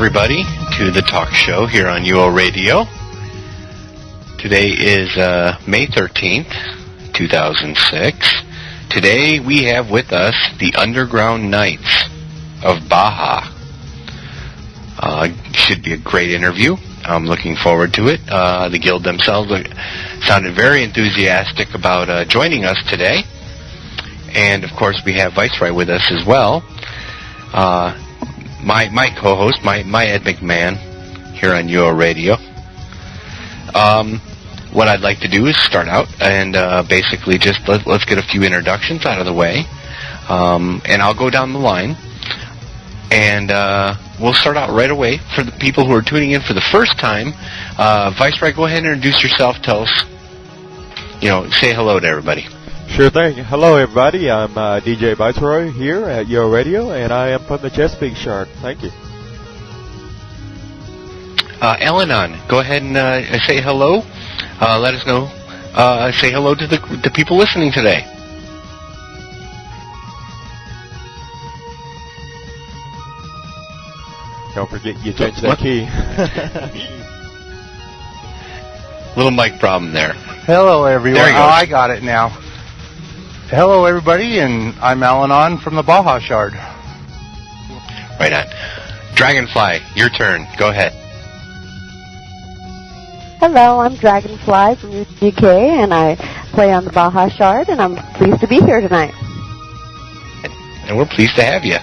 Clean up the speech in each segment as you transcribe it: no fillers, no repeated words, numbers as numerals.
everybody, to the talk show here on UO Radio. Today is May 13th, 2006. Today we have with us the Underground Knights of Baja. Should be a great interview. I'm looking forward to it. The guild themselves sounded very enthusiastic about joining us today. And, of course, we have Viceroy with us as well. My co-host, my Ed McMahon, here on UO Radio. What I'd like to do is start out and basically just let's get a few introductions out of the way. And I'll go down the line. And we'll start out right away. For the people who are tuning in for the first time, Viceroy, go ahead and introduce yourself. Tell us, say hello to everybody. Sure thing. Hello, everybody. I'm DJ Viceroy here at Yo Radio, and I am from the Chesapeake Shark. Thank you. Al-Anon, go ahead and say hello. Let us know. Say hello to the people listening today. Don't forget you changed that key. Little mic problem there. Hello, everyone. There he goes. I got it now. Hello, everybody, and I'm Al-Anon from the Baja Shard. Right on. Dragonfly, your turn. Go ahead. Hello, I'm Dragonfly from UGK, and I play on the Baja Shard, and I'm pleased to be here tonight. And we're pleased to have you.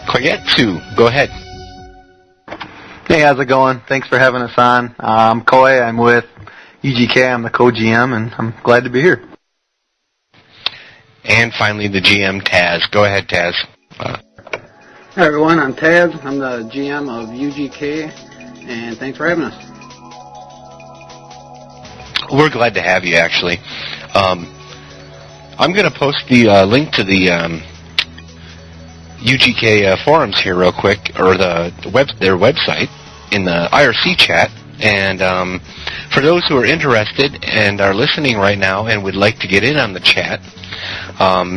Koyetsu, go ahead. Hey, how's it going? Thanks for having us on. I'm Koi. I'm with UGK. I'm the co-GM, and I'm glad to be here. And finally, the GM, Taz. Go ahead, Taz. Hi, everyone. I'm Taz. I'm the GM of UGK, and thanks for having us. We're glad to have you, actually. I'm going to post the link to the UGK forums here real quick, or their website, in the IRC chat. And for those who are interested and are listening right now and would like to get in on the chat,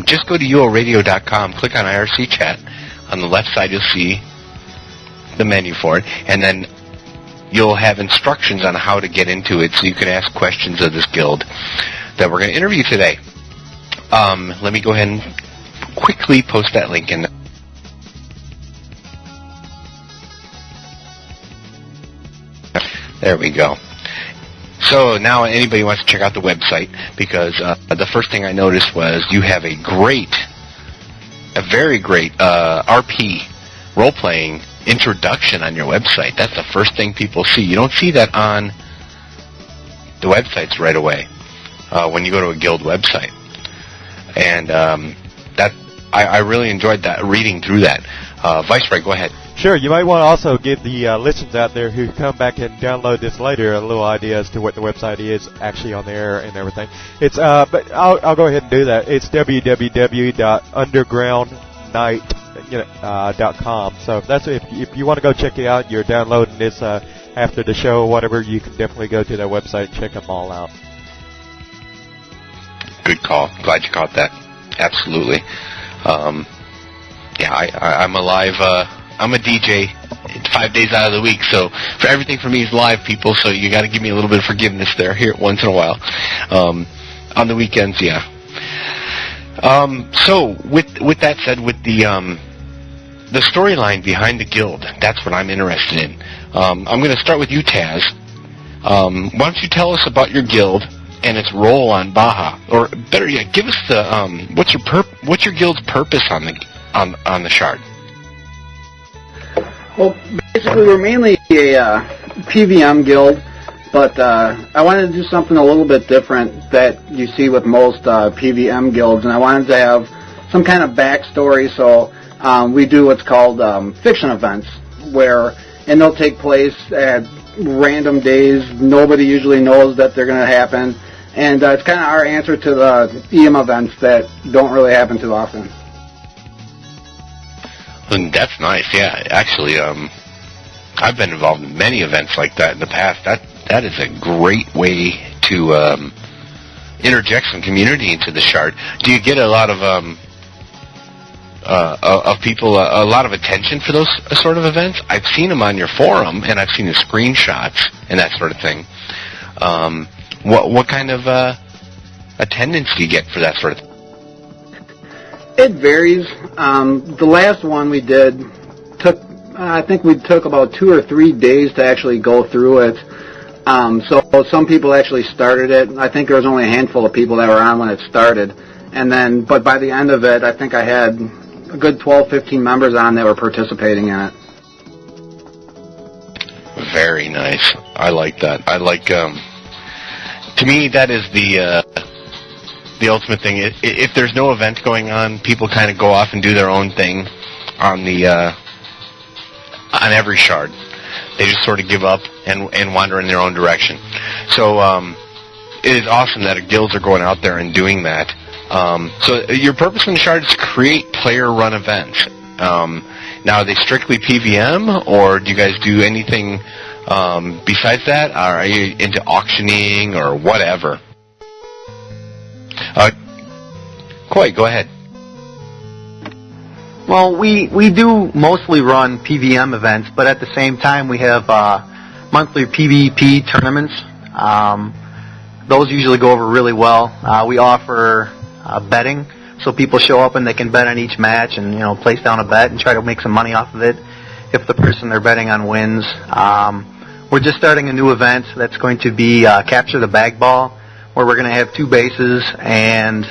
just go to uoradio.com, click on IRC chat. On the left side, you'll see the menu for it, and then you'll have instructions on how to get into it, so you can ask questions of this guild that we're going to interview today. Let me go ahead and quickly post that link in. There we go. So now anybody wants to check out the website, because the first thing I noticed was you have a very great RP role-playing introduction on your website. That's the first thing people see. You don't see that on the websites right away when you go to a guild website. And I really enjoyed that, reading through that. Viceroy, go ahead. Sure, you might want to also give the listeners out there who come back and download this later a little idea as to what the website is actually on there and everything. It's but I'll go ahead and do that. It's www.undergroundnight.com. So that's if you want to go check it out, you're downloading this after the show or whatever, you can definitely go to their website and check them all out. Good call. Glad you caught that. Absolutely. I'm a live. I'm a DJ 5 days out of the week, so for everything for me is live, people. So you got to give me a little bit of forgiveness there here once in a while. On the weekends, yeah. So with that said, with the storyline behind the guild, that's what I'm interested in. I'm going to start with you, Taz. Why don't you tell us about your guild and its role on Baja, or better yet, give us the what's your guild's purpose on the Shard? Well, basically, we're mainly a PVM guild, but I wanted to do something a little bit different that you see with most PVM guilds, and I wanted to have some kind of backstory, so we do what's called fiction events, and they'll take place at random days. Nobody usually knows that they're going to happen, and it's kind of our answer to the EM events that don't really happen too often. That's nice. Yeah, actually, I've been involved in many events like that in the past. That is a great way to interject some community into the Shard. Do you get a lot of of people a lot of attention for those sort of events. I've seen them on your forum, and I've seen the screenshots and that sort of thing. What kind of attendance do you get for that sort of thing? It varies. The last one we did I think we took about 2 or 3 days to actually go through it. So some people actually started it. I think there was only a handful of people that were on when it started. But by the end of it, I think I had a good 12, 15 members on that were participating in it. Very nice. I like that. I like, to me, that is the ultimate thing. If there's no event going on, people kind of go off and do their own thing on every shard. They just sort of give up and wander in their own direction. So it is awesome that guilds are going out there and doing that. So your purpose in the shard is to create player-run events. Now, are they strictly PVM, or do you guys do anything besides that? Or are you into auctioning or whatever? Koi, go ahead. Well, we do mostly run PVM events, but at the same time we have monthly PvP tournaments. Those usually go over really well. We offer betting, so people show up and they can bet on each match and place down a bet and try to make some money off of it if the person they're betting on wins. We're just starting a new event that's going to be Capture the Bag Ball, where we're going to have 2 bases, and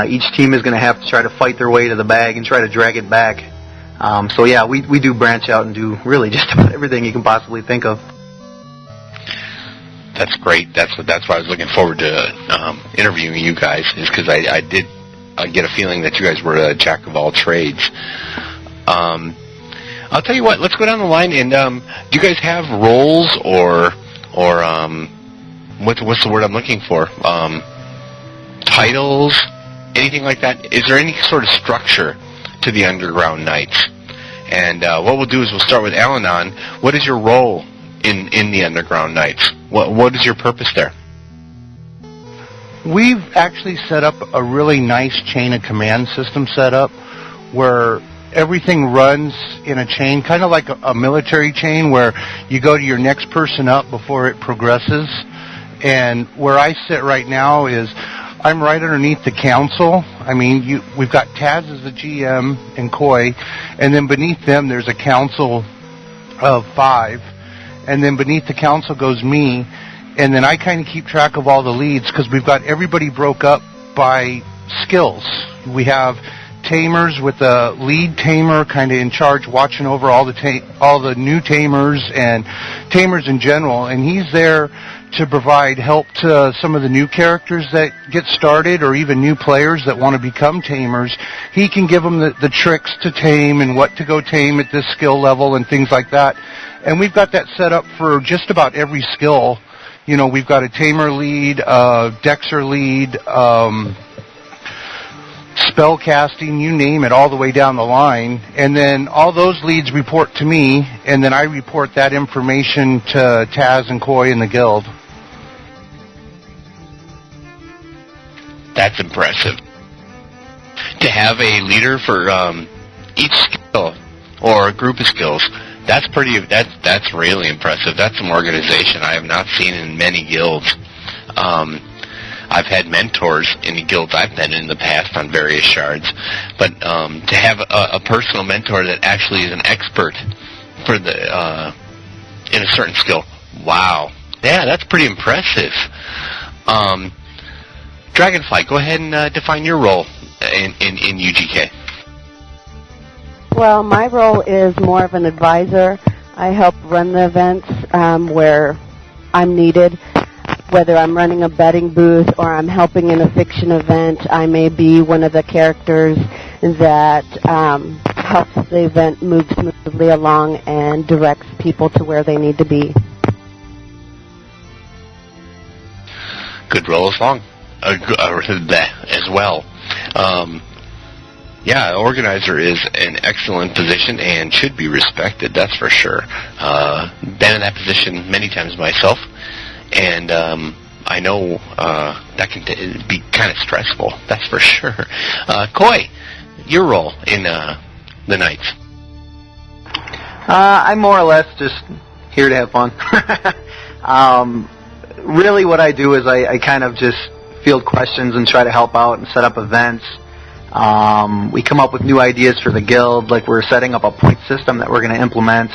each team is going to have to try to fight their way to the bag and try to drag it back. So yeah, we do branch out and do really just about everything you can possibly think of. That's great. That's why I was looking forward to interviewing you guys, is because I did get a feeling that you guys were a jack of all trades. I'll tell you what. Let's go down the line, and do you guys have roles or what's the word I'm looking for? Titles, anything like that? Is there any sort of structure to the Underground Nights? And what we'll do is we'll start with Al-Anon. What is your role in the Underground Nights? What is your purpose there? We've actually set up a really nice chain of command system setup where everything runs in a chain, kind of like a military chain, where you go to your next person up before it progresses. And where I sit right now is I'm right underneath the council. I mean, we've got Taz as the GM and Koi, and then beneath them there's a council of 5, and then beneath the council goes me, and then I kind of keep track of all the leads because we've got everybody broke up by skills. We have tamers with a lead tamer kind of in charge, watching over all the new tamers and tamers in general, and he's there to provide help to some of the new characters that get started, or even new players that want to become tamers. He can give them the tricks to tame and what to go tame at this skill level and things like that. And we've got that set up for just about every skill. We've got a tamer lead, dexter lead, spell casting, you name it, all the way down the line. And then all those leads report to me, and then I report that information to Taz and Koi in the guild. That's impressive. To have a leader for each skill or a group of skills, that's really impressive. That's some organization I have not seen in many guilds. I've had mentors in the guilds I've been in the past on various shards, but to have a personal mentor that actually is an expert for in a certain skill, wow, yeah, that's pretty impressive. Dragonfly, go ahead and define your role in UGK. Well, my role is more of an advisor. I help run the events where I'm needed. Whether I'm running a betting booth or I'm helping in a fiction event, I may be one of the characters that helps the event move smoothly along and directs people to where they need to be. Good roll along as well. Yeah, organizer is an excellent position and should be respected, that's for sure. Been in that position many times myself, and I know that can be kind of stressful, that's for sure. Koi, your role in the Knights? I'm more or less just here to have fun. Really what I do is I kind of just field questions and try to help out and set up events. We come up with new ideas for the guild, like we're setting up a point system that we're going to implement.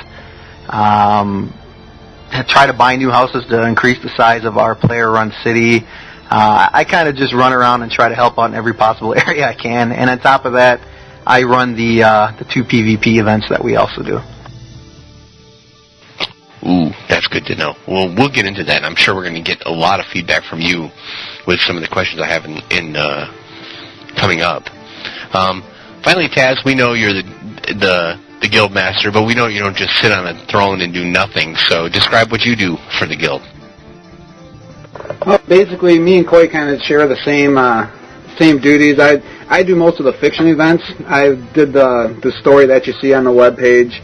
Try to buy new houses to increase the size of our player-run city. I kind of just run around and try to help out in every possible area I can. And on top of that, I run the 2 PvP events that we also do. Ooh, that's good to know. Well, we'll get into that. I'm sure we're going to get a lot of feedback from you with some of the questions I have in coming up. Finally, Taz, we know you're the guild master, but we know you don't just sit on a throne and do nothing. So describe what you do for the guild. Well, basically, me and Coy kind of share the same duties. I do most of the fiction events. I did the story that you see on the webpage.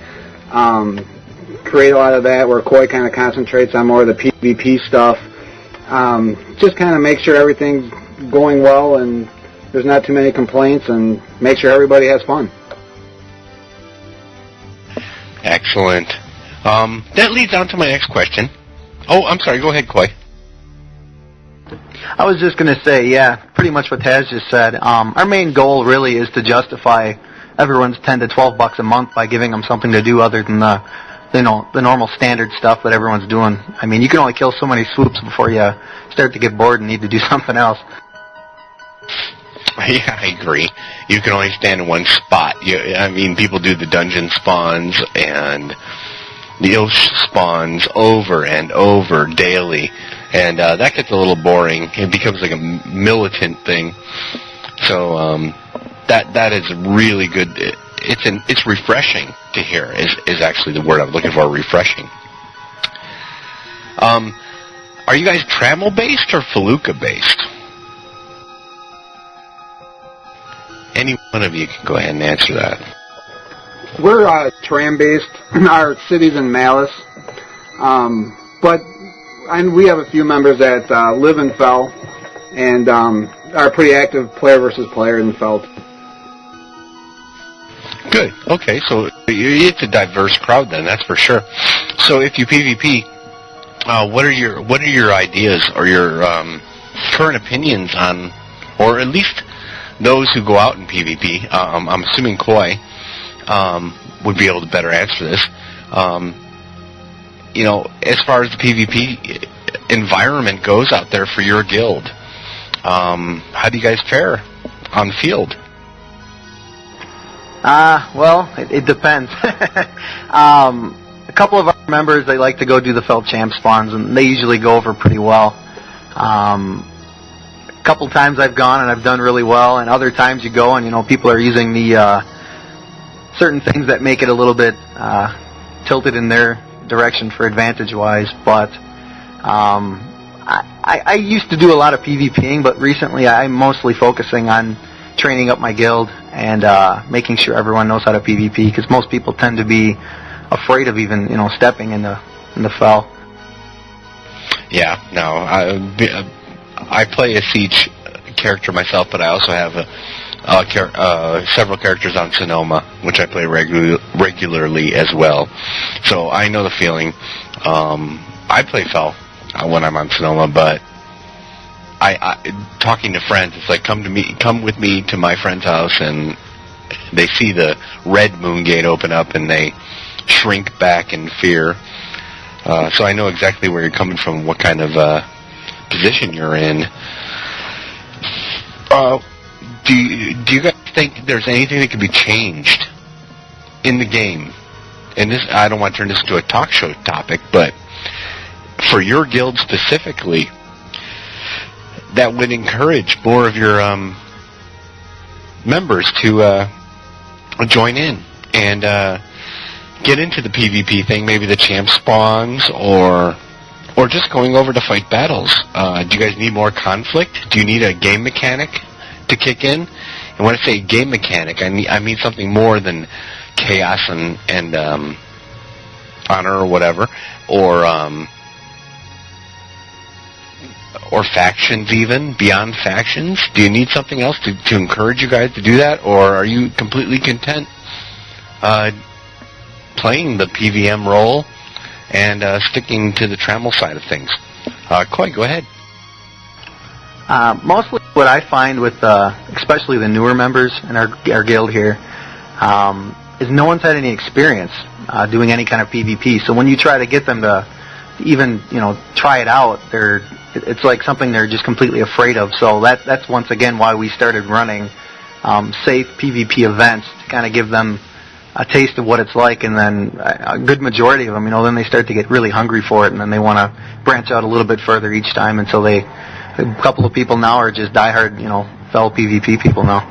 Create a lot of that, where Coy kind of concentrates on more of the PvP stuff. Just kind of make sure everything's going well and there's not too many complaints, and make sure everybody has fun. Excellent. That leads on to my next question. Oh, I'm sorry. Go ahead, Coy. I was just going to say, yeah, pretty much what Taz just said. Our main goal really is to justify everyone's $10 to $12 a month by giving them something to do other than the normal standard stuff that everyone's doing. I mean, you can only kill so many swoops before you start to get bored and need to do something else. Yeah, I agree. You can only stand in one spot. I mean, people do the dungeon spawns and the ill spawns over and over daily, and that gets a little boring. It becomes like a militant thing. So that is really good. It's refreshing to hear. Is actually the word I'm looking for. Refreshing. Are you guys Trammel based or Feluca based? Any one of you can go ahead and answer that. We're tram-based. Our city's in Malice. But we have a few members that live in Fell and are a pretty active player versus player in Fell. Good. Okay, so it's a diverse crowd then, that's for sure. So if you PvP, what are your ideas or your current opinions on, or at least those who go out in PvP? I'm assuming Coy would be able to better answer this. As far as the PvP environment goes out there for your guild, how do you guys fare on the field? Well, it depends. A couple of our members, they like to go do the Feld Champ spawns, and they usually go over pretty well. A couple times I've gone and I've done really well, and other times you go and, people are using the certain things that make it a little bit tilted in their direction for advantage-wise, but I used to do a lot of PvPing, but recently I'm mostly focusing on training up my guild and making sure everyone knows how to PvP, because most people tend to be afraid of even stepping in the fell. Yeah, no, I play a Siege character myself, but I also have several characters on Sonoma, which I play regularly as well. So I know the feeling. I play Fell when I'm on Sonoma, but I talking to friends, it's like come with me to my friend's house, and they see the red moon gate open up and they shrink back in fear. So I know exactly where you're coming from, what kind of position you're in. Do you guys think there's anything that could be changed in the game? And this, I don't want to turn this into a talk show topic, but for your guild specifically, that would encourage more of your members to join in and get into the PvP thing, maybe the champ spawns, or just going over to fight battles. Do you guys need more conflict? Do you need a game mechanic to kick in? And when I say game mechanic, I mean something more than chaos and honor or whatever, or or factions even, beyond factions? Do you need something else to encourage you guys to do that, or are you completely content playing the PVM role and sticking to the Trammel side of things? Coy, go ahead. Mostly what I find with especially the newer members in our guild here is no one's had any experience doing any kind of PvP. So when you try to get them to even try it out, it's like something they're just completely afraid of. So that's once again why we started running safe PvP events to kind of give them a taste of what it's like, and then a good majority of them, then they start to get really hungry for it, and then they want to branch out a little bit further each time until a couple of people now are just diehard, fellow PvP people now.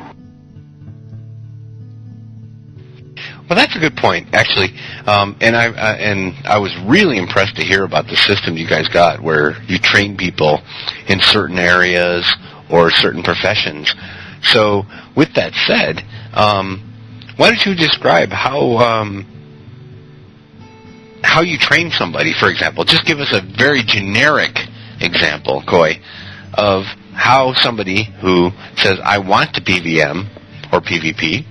Well, that's a good point, actually, and I was really impressed to hear about the system you guys got, where you train people in certain areas or certain professions. So, with that said, why don't you describe how you train somebody, for example? Just give us a very generic example, Coy, of how somebody who says, I want to PVM or PvP,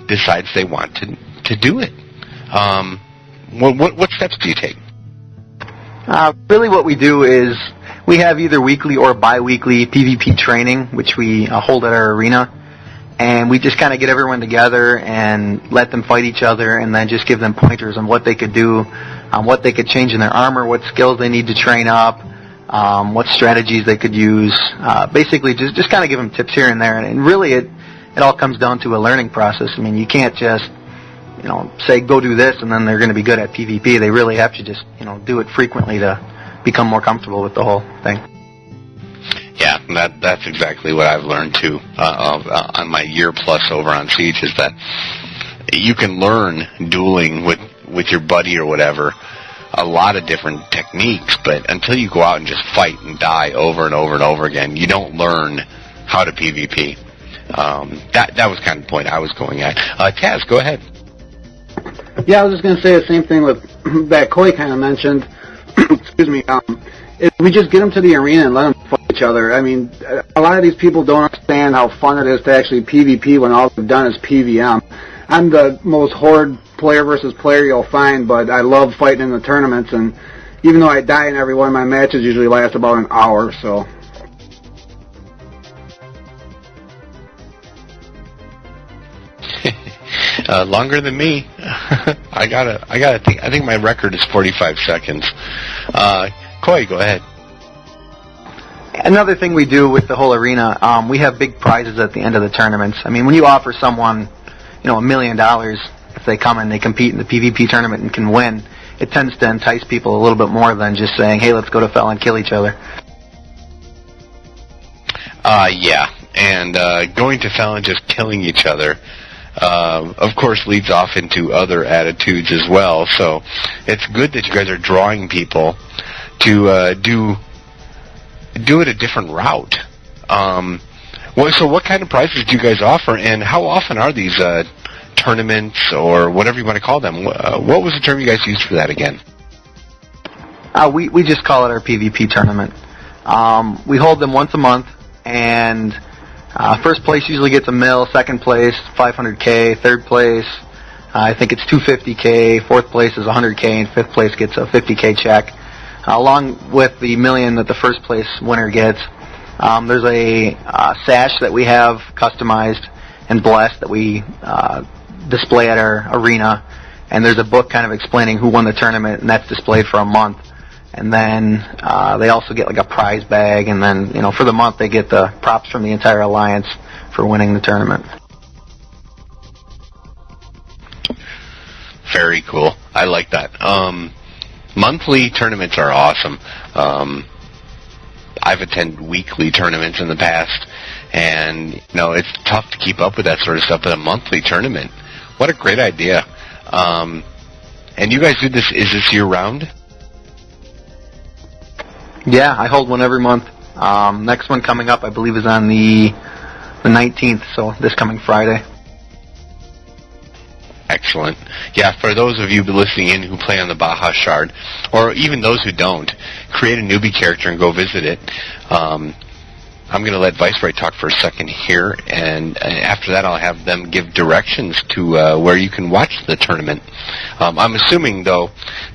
decides they want to do it. What steps do you take? Really what we do is we have either weekly or bi-weekly PvP training, which we hold at our arena. And we just kind of get everyone together and let them fight each other, and then just give them pointers on what they could do, what they could change in their armor, what skills they need to train up, what strategies they could use. Basically, just kind of give them tips here and there. And really, it all comes down to a learning process. I mean, you can't just say go do this and then they're going to be good at PvP. They really have to just do it frequently to become more comfortable with the whole thing. Yeah, that's exactly what I've learned too on my year plus over on Siege, is that you can learn dueling with your buddy or whatever, a lot of different techniques, but until you go out and just fight and die over and over and over again, you don't learn how to PvP. That was kind of the point I was going at. Taz, go ahead. Yeah, I was just going to say the same thing with that Coy kind of mentioned. Excuse me. If we just get them to the arena and let them fight each other. I mean, a lot of these people don't understand how fun it is to actually PvP when all they've done is PVM. I'm the most horde player versus player you'll find, but I love fighting in the tournaments, and even though I die in every one of my matches, usually last about an hour, so. Longer than me. I think my record is 45 seconds. Coy, go ahead. Another thing we do with the whole arena, we have big prizes at the end of the tournaments. I mean, when you offer someone, $1 million, if they come and they compete in the PvP tournament and can win, it tends to entice people a little bit more than just saying, hey, let's go to Fel and kill each other. Yeah, and going to Fel and just killing each other, of course, leads off into other attitudes as well. So it's good that you guys are drawing people to do it a different route. So what kind of prizes do you guys offer, and how often are these tournaments, or whatever you want to call them? What was the term you guys used for that again? We just call it our PvP tournament. We hold them once a month, and first place usually gets $1 million, second place $500K, third place I think it's $250K, fourth place is $100K, and fifth place gets a $50K check. Along with the $1 million that the first place winner gets, there's a sash that we have customized and blessed that we display at our arena, and there's a book kind of explaining who won the tournament, and that's displayed for a month. And then they also get like a prize bag, and then for the month they get the props from the entire alliance for winning the tournament. Very cool. I like that. Monthly tournaments are awesome. I've attended weekly tournaments in the past, and it's tough to keep up with that sort of stuff. But a monthly tournament, what a great idea! And you guys do this? Is this year round? Yeah, I hold one every month. Next one coming up, I believe, is on the 19th, so this coming Friday. Excellent. Yeah, for those of you listening in who play on the Baja Shard, or even those who don't, create a newbie character and go visit it. I'm going to let Viceroy talk for a second here, and after that I'll have them give directions to where you can watch the tournament. I'm assuming, though,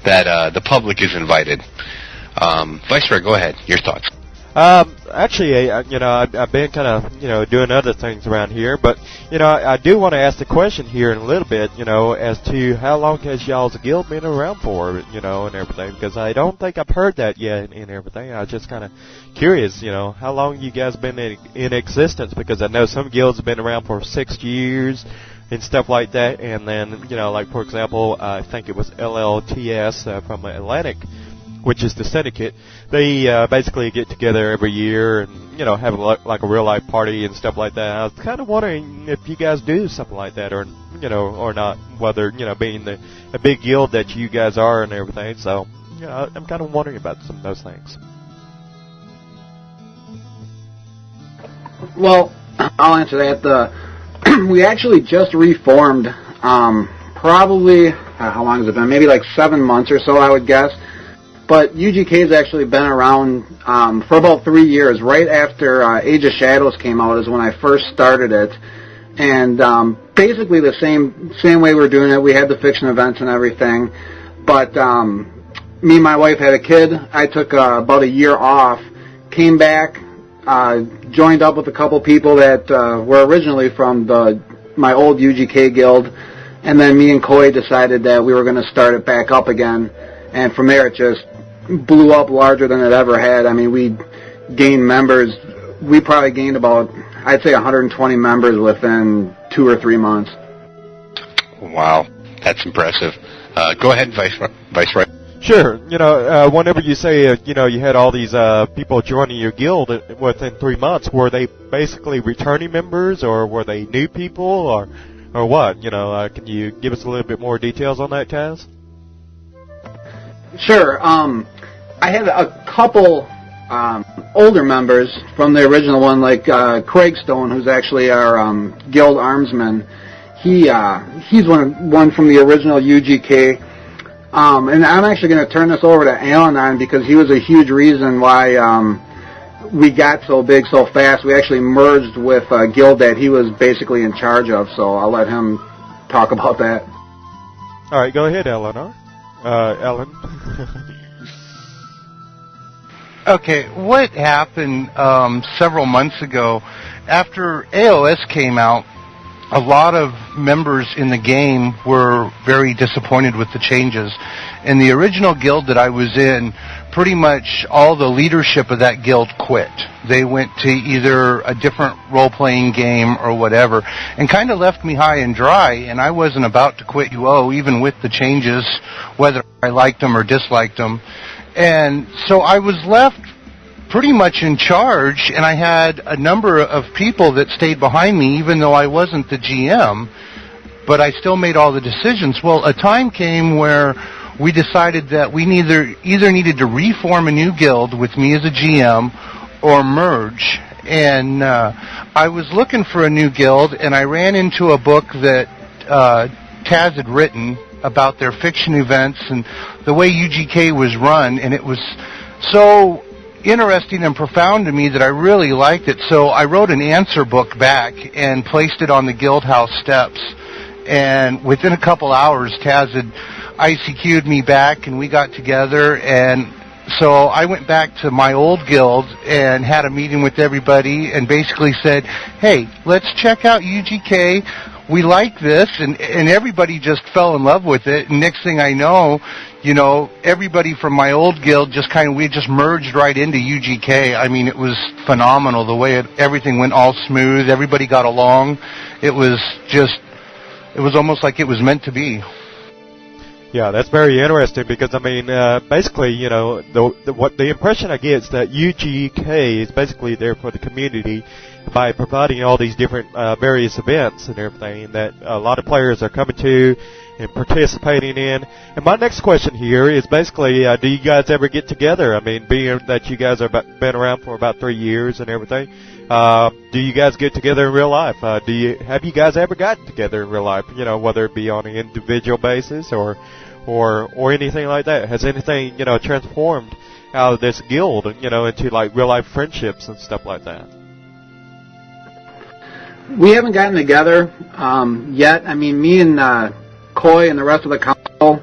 that the public is invited. Viceroy, go ahead. Your thoughts. Actually, I've been kind of, doing other things around here, but, I do want to ask the question here in a little bit, as to how long has y'all's guild been around for, and everything, because I don't think I've heard that yet and everything. I was just kind of curious, how long you guys been in existence, because I know some guilds have been around for 6 years and stuff like that, and then, like, for example, I think it was LLTS from Atlantic, which is the syndicate. They basically get together every year and, have like a real-life party and stuff like that. I was kind of wondering if you guys do something like that or not, whether, being a big guild that you guys are and everything. So, I'm kind of wondering about some of those things. Well, I'll answer that. We actually just reformed, probably, how long has it been? Maybe like 7 months or so, I would guess. But UGK has actually been around for about 3 years. Right after Age of Shadows came out is when I first started it. And basically the same way we're doing it. We had the fiction events and everything. But me and my wife had a kid. I took about a year off, came back, joined up with a couple people that were originally from my old UGK guild. And then me and Coy decided that we were going to start it back up again. And from there it just blew up larger than it ever had. I mean, we gained members. We probably gained about, I'd say, 120 members within 2 or 3 months. Wow, that's impressive. Go ahead, Viceroy. Sure. Whenever you say, you had all these people joining your guild within 3 months, were they basically returning members, or were they new people, or what? Can you give us a little bit more details on that, Kaz? Sure. I had a couple older members from the original one, like Craig Stone, who's actually our guild armsman. He's one from the original UGK. And I'm actually going to turn this over to Alan on, because he was a huge reason why we got so big so fast. We actually merged with a guild that he was basically in charge of, so I'll let him talk about that. All right, go ahead, Ellen. Okay, what happened several months ago, after AOS came out, a lot of members in the game were very disappointed with the changes. In the original guild that I was in, pretty much all the leadership of that guild quit. They went to either a different role-playing game or whatever, and kind of left me high and dry, and I wasn't about to quit UO, even with the changes, whether I liked them or disliked them. And so I was left pretty much in charge, and I had a number of people that stayed behind me, even though I wasn't the GM, but I still made all the decisions. Well, a time came where we decided that we either needed to reform a new guild with me as a GM or merge. And I was looking for a new guild, and I ran into a book that Taz had written about their fiction events and the way UGK was run, and it was so interesting and profound to me that I really liked it. So I wrote an answer book back and placed it on the guild house steps. And within a couple hours, Taz had ICQ'd me back, and we got together. And so I went back to my old guild and had a meeting with everybody and basically said, hey, let's check out UGK. We like this, and everybody just fell in love with it. And next thing I know, everybody from my old guild we just merged right into UGK. I mean, it was phenomenal the way everything went all smooth. Everybody got along. It was almost like it was meant to be. Yeah, that's very interesting because, I mean, basically, the impression I get is that UGK is basically there for the community, by providing all these different various events and everything that a lot of players are coming to and participating in. And my next question here is basically, do you guys ever get together? I mean, being that you guys have been around for about 3 years and everything, do you guys get together in real life? Have you guys ever gotten together in real life? You know, whether it be on an individual basis or anything like that. Has anything, you know, transformed out of this guild, you know, into like real life friendships and stuff like that? We haven't gotten together yet. I mean, me and Coy and the rest of the council,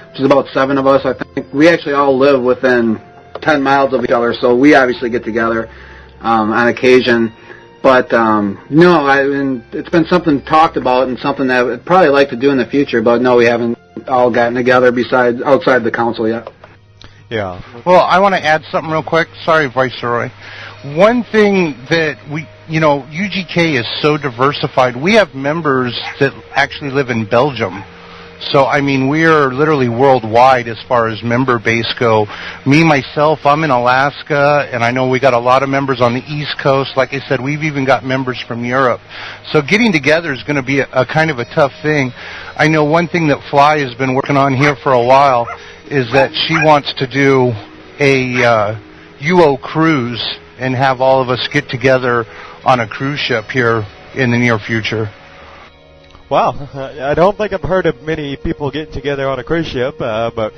which is about 7 of us, I think, we actually all live within 10 miles of each other, so we obviously get together on occasion. But no, it's been something talked about and something that I'd probably like to do in the future, but no, we haven't all gotten together besides outside the council yet. Yeah. Well, I want to add something real quick. Sorry, Viceroy. One thing that UGK is so diversified. We have members that actually live in Belgium. So, I mean, we are literally worldwide as far as member base go. Me, myself, I'm in Alaska, and I know we got a lot of members on the East Coast. Like I said, we've even got members from Europe. So getting together is going to be a kind of a tough thing. I know one thing that Fly has been working on here for a while is that she wants to do a UO cruise and have all of us get together on a cruise ship here in the near future. Wow, I don't think I've heard of many people getting together on a cruise ship, but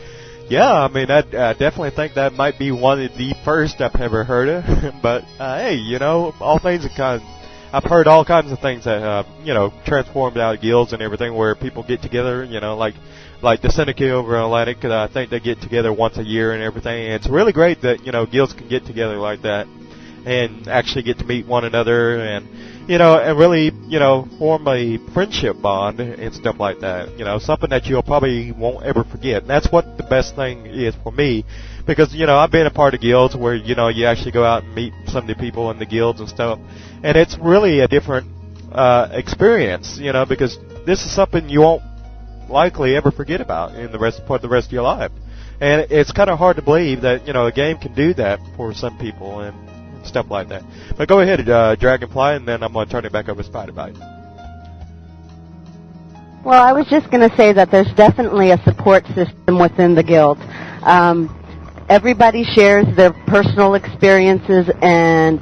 yeah, I mean, I definitely think that might be one of the first I've ever heard of. But hey, you know, all things are kind of, I've heard all kinds of things that you know, transformed out of guilds and everything, where people get together, you know, like the Syndicate over in Atlantic. I think they get together once a year and everything. And it's really great that, you know, guilds can get together like that and actually get to meet one another and, you know, and really, you know, form a friendship bond and stuff like that. You know, something that you'll probably won't ever forget. And that's what the best thing is for me, because, you know, I've been a part of guilds where, you know, you actually go out and meet some of the people in the guilds and stuff, and it's really a different experience, you know, because this is something you won't likely ever forget about in the rest of your life. And it's kind of hard to believe that, you know, a game can do that for some people and stuff like that. But go ahead, Dragonfly, and then I'm going to turn it back over to Spider-Bite. Well, I was just going to say that there's definitely a support system within the guild. Everybody shares their personal experiences and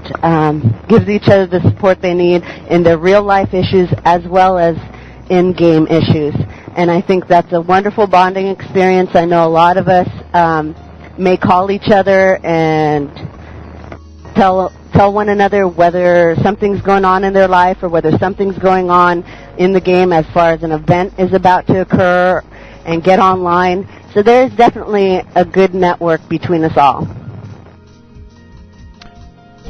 gives each other the support they need in their real-life issues as well as in-game issues. And I think that's a wonderful bonding experience. I know a lot of us may call each other and tell one another whether something's going on in their life or whether something's going on in the game as far as an event is about to occur, and get online. So there's definitely a good network between us all.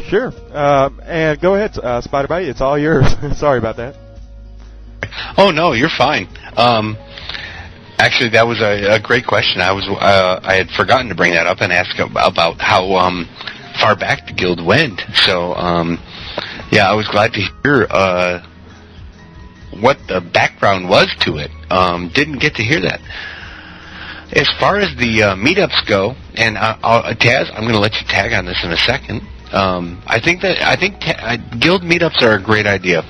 Sure. And go ahead, Spider-Bite. It's all yours. Sorry about that. Oh, no, you're fine. Actually, that was a great question. I had forgotten to bring that up and ask about how far back the guild went. So, yeah, I was glad to hear what the background was to it. Didn't get to hear that. As far as the meetups go, and Taz, I'm going to let you tag on this in a second. I think guild meetups are a great idea.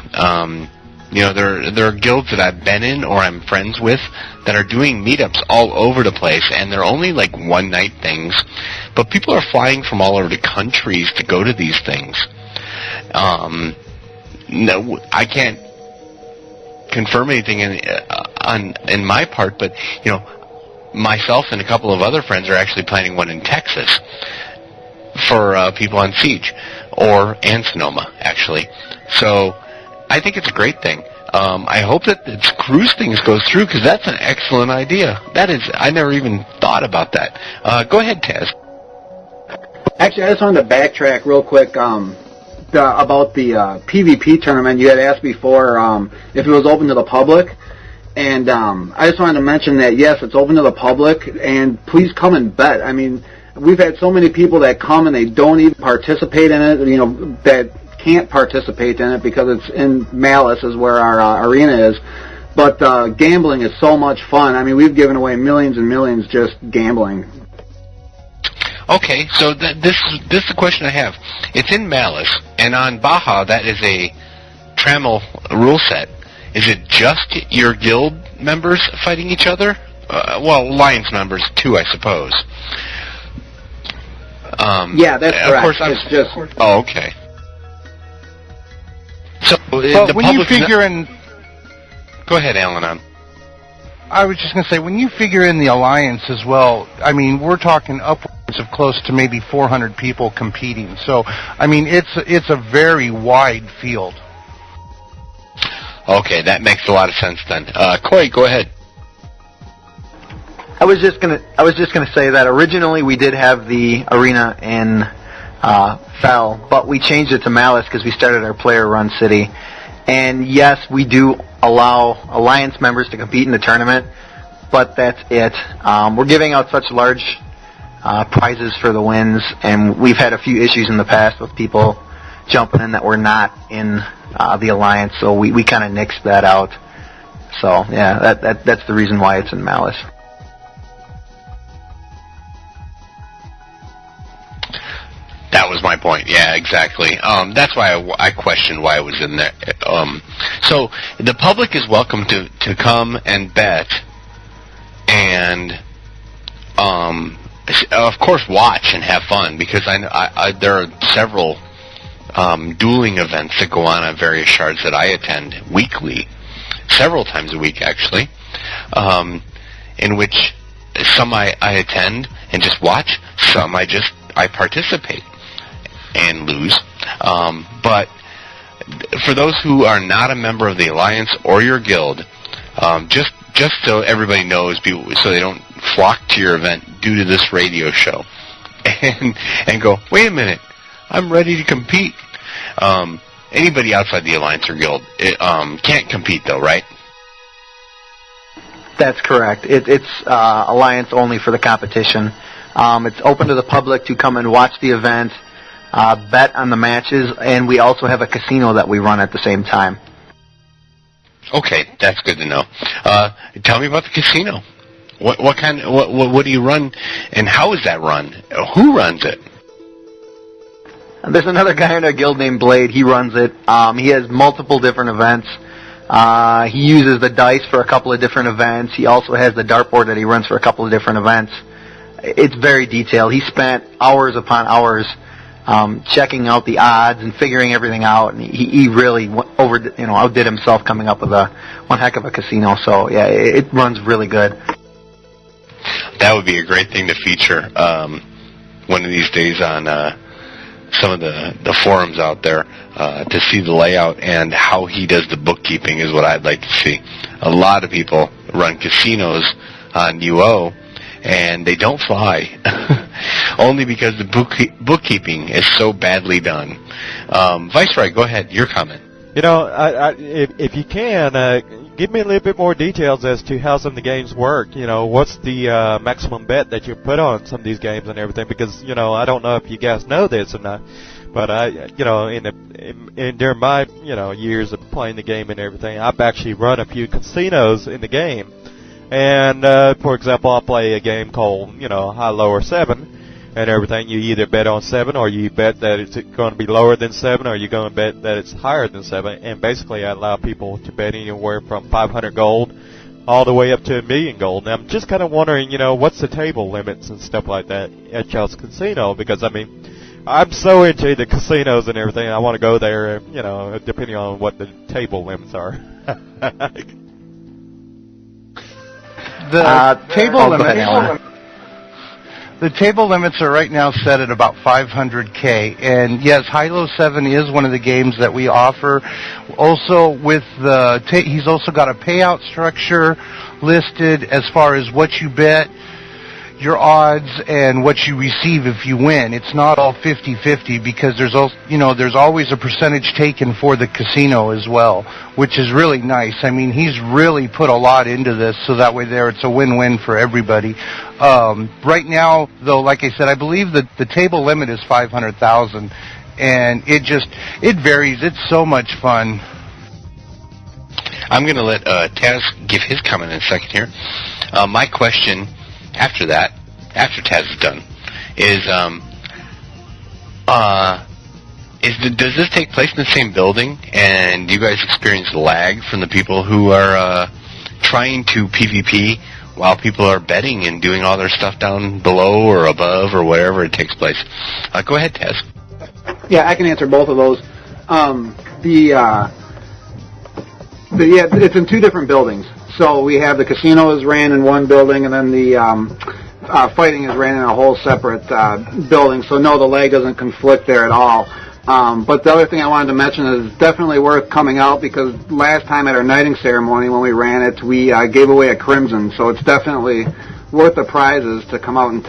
You know, there are guilds that I've been in or I'm friends with that are doing meetups all over the place, and they're only like one-night things, but people are flying from all over the countries to go to these things. No, I can't confirm anything in my part, but, you know, myself and a couple of other friends are actually planning one in Texas for people on Siege, and Sonoma, actually. So I think it's a great thing. I hope that this cruise thing goes through, because that's an excellent idea. I never even thought about that. Go ahead, Taz. Actually, I just wanted to backtrack real quick about the PvP tournament. You had asked before if it was open to the public, and I just wanted to mention that, yes, it's open to the public, and please come and bet. I mean, we've had so many people that come and they don't even participate in it, you know, that can't participate in it because it's in Malice is where our arena is. But gambling is so much fun. I mean, we've given away millions and millions just gambling. Okay, so this is the question I have. It's in Malice, and on Baja that is a Trammel rule set. Is it just your guild members fighting each other? Well, Alliance members too, I suppose. Yeah, that's correct. Of course, it's just. Oh, okay. So But when you figure in, go ahead, Alan. I was just going to say, when you figure in the Alliance as well, I mean, we're talking upwards of close to maybe 400 people competing. So, I mean, it's a very wide field. Okay, that makes a lot of sense then. Coy, go ahead. I was just gonna say that originally we did have the arena in Fell, but we changed it to Malice because we started our player-run city. And yes, we do allow Alliance members to compete in the tournament, but that's it. We're giving out such large prizes for the wins, and we've had a few issues in the past with people jumping in that were not in the Alliance, so we kind of nixed that out. So yeah, that's the reason why it's in Malice. That was my point. Yeah, exactly. That's why I questioned why it was in there. So the public is welcome to come and bet, and of course watch and have fun, because I there are several dueling events that go on various shards that I attend weekly, several times a week actually, in which some I attend and just watch, some I participate and lose. But for those who are not a member of the Alliance or your guild, just so everybody knows, so they don't flock to your event due to this radio show, and go, wait a minute, I'm ready to compete. Anybody outside the Alliance or guild can't compete, though, right? That's correct. It's Alliance only for the competition. It's open to the public to come and watch the event, bet on the matches, and we also have a casino that we run at the same time. Okay, that's good to know. Tell me about the casino. What do you run, and how is that run? Who runs it? There's another guy in our guild named Blade. He runs it. He has multiple different events. He uses the dice for a couple of different events. He also has the dartboard that he runs for a couple of different events. It's very detailed. He spent hours upon hours checking out the odds and figuring everything out, and he really outdid himself coming up with one heck of a casino. So yeah, it runs really good. That would be a great thing to feature one of these days on some of the forums out there, to see the layout and how he does the bookkeeping is what I'd like to see. A lot of people run casinos on UO, and they don't fly, only because the bookkeeping is so badly done. Viceroy, go ahead, your comment. You know, if you can, give me a little bit more details as to how some of the games work. You know, what's the maximum bet that you put on some of these games and everything? Because, you know, I don't know if you guys know this or not, but during my, years of playing the game and everything, I've actually run a few casinos in the game. And, for example, I'll play a game called, High, Low, or 7. And everything, you either bet on 7, or you bet that it's going to be lower than 7, or you're going to bet that it's higher than 7. And basically, I allow people to bet anywhere from 500 gold all the way up to $1 million gold. Now, I'm just kind of wondering, what's the table limits and stuff like that at y'all's casino? Because, I mean, I'm so into the casinos and everything, I want to go there, depending on what the table limits are. The table limits are right now set at about 500K, and yes, Hilo 7 is one of the games that we offer. Also, with he's also got a payout structure listed as far as what you bet, your odds, and what you receive if you win. It's not all 50-50, because there's also, there's always a percentage taken for the casino as well, which is really nice. I mean, he's really put a lot into this, so that way it's a win-win for everybody. Right now, though, like I said, I believe that the table limit is 500,000, and it varies. It's so much fun. I'm going to let Taz give his comment in a second here. My question after Taz is done, does this take place in the same building, and do you guys experience lag from the people who are trying to PvP while people are betting and doing all their stuff down below or above or wherever it takes place? Go ahead, Tess. Yeah, I can answer both of those. It's in two different buildings. So we have the casino is ran in one building, and then the fighting is ran in a whole separate building. So no, the lag doesn't conflict there at all. But the other thing I wanted to mention is it's definitely worth coming out, because last time at our knighting ceremony when we ran it, we gave away a crimson. So it's definitely worth the prizes to come out and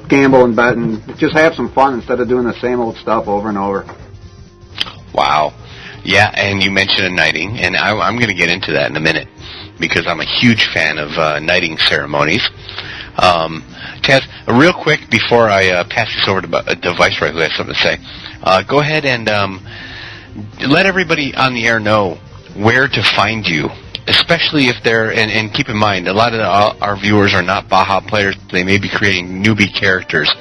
gamble and bet and just have some fun instead of doing the same old stuff over and over. Wow. Yeah, and you mentioned a knighting, and I'm going to get into that in a minute, because I'm a huge fan of knighting ceremonies. Taz, real quick before I pass this over to Viceroy, who has something to say, go ahead and let everybody on the air know where to find you, especially if they're, and keep in mind, a lot of our viewers are not Baja players. They may be creating newbie characters.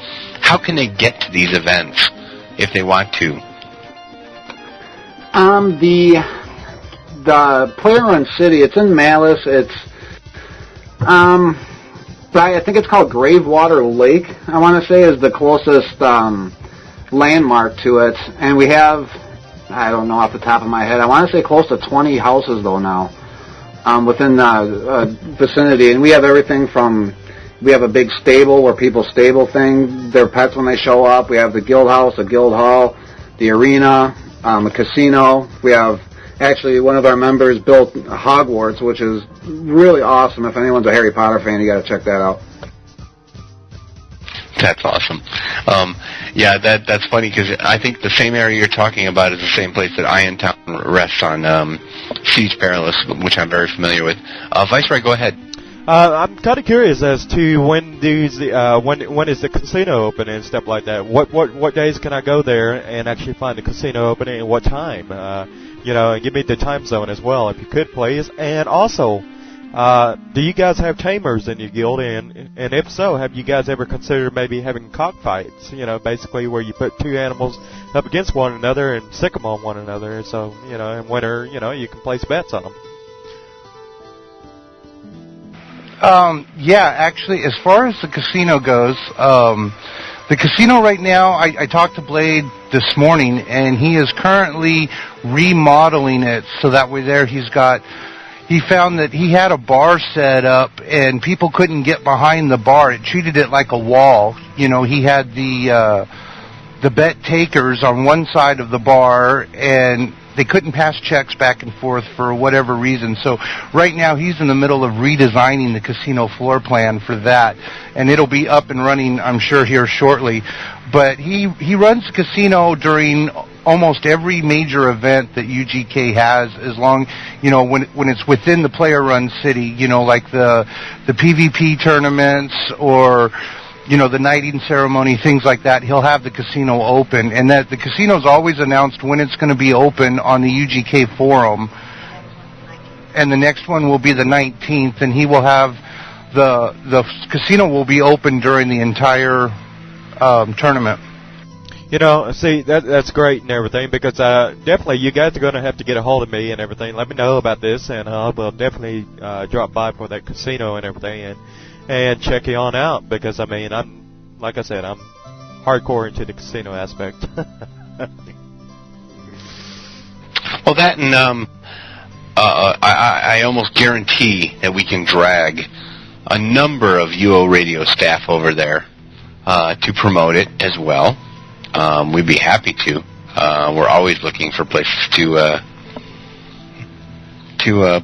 How can they get to these events if they want to? The player-run city, it's in Malice. It's, I think it's called Gravewater Lake, I want to say, is the closest landmark to it. And we have, I don't know off the top of my head, I want to say close to 20 houses, though, now, within the vicinity. And we have everything from, we have a big stable where people stable their pets when they show up. We have the guild house, a guild hall, the arena, a casino. We have, actually, one of our members built Hogwarts, which is really awesome. If anyone's a Harry Potter fan, you got to check that out. That's awesome. Yeah, that's funny, because I think the same area you're talking about is the same place that Iron Town rests on, Siege Perilous, which I'm very familiar with. Viceroy, go ahead. I'm kind of curious as to when is the casino open and stuff like that. What days can I go there and actually find the casino open, and what time? And give me the time zone as well, if you could, please. And also, do you guys have tamers in your guild? And if so, have you guys ever considered maybe having cockfights? Basically where you put two animals up against one another and sick them on one another. So, in winter, you can place bets on them. Yeah, actually, as far as the casino goes, the casino right now, I talked to Blade this morning, and he is currently remodeling it so that way there he found that he had a bar set up and people couldn't get behind the bar. It treated it like a wall. He had the bet takers on one side of the bar, and they couldn't pass checks back and forth for whatever reason. So right now he's in the middle of redesigning the casino floor plan for that, and it'll be up and running, I'm sure, here shortly. But he runs the casino during almost every major event that UGK has, as long, when it's within the player-run city, like the PvP tournaments or the knighting ceremony, things like that. He'll have the casino open, and that the casino's always announced when it's going to be open on the UGK forum. And the next one will be the 19th, and he will have the casino will be open during the entire tournament. See, that's great and everything, because definitely you guys are going to have to get a hold of me and everything. Let me know about this, and I will definitely drop by for that casino and everything, and check you on out, because I'm like I said, I'm hardcore into the casino aspect. Well, that and I almost guarantee that we can drag a number of UO radio staff over there to promote it as well. We'd be happy to. We're always looking for places to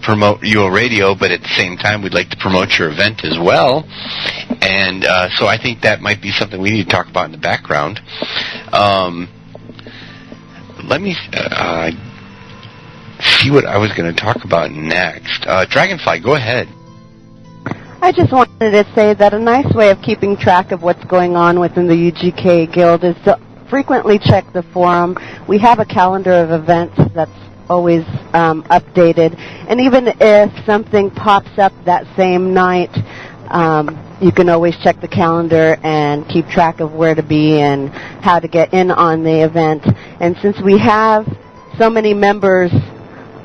promote UO Radio, but at the same time, we'd like to promote your event as well. And so I think that might be something we need to talk about in the background. Let me see what I was going to talk about next. Dragonfly, go ahead. I just wanted to say that a nice way of keeping track of what's going on within the UGK Guild is to frequently check the forum. We have a calendar of events that's always updated, and even if something pops up that same night, You can always check the calendar and keep track of where to be and how to get in on the event. And since we have so many members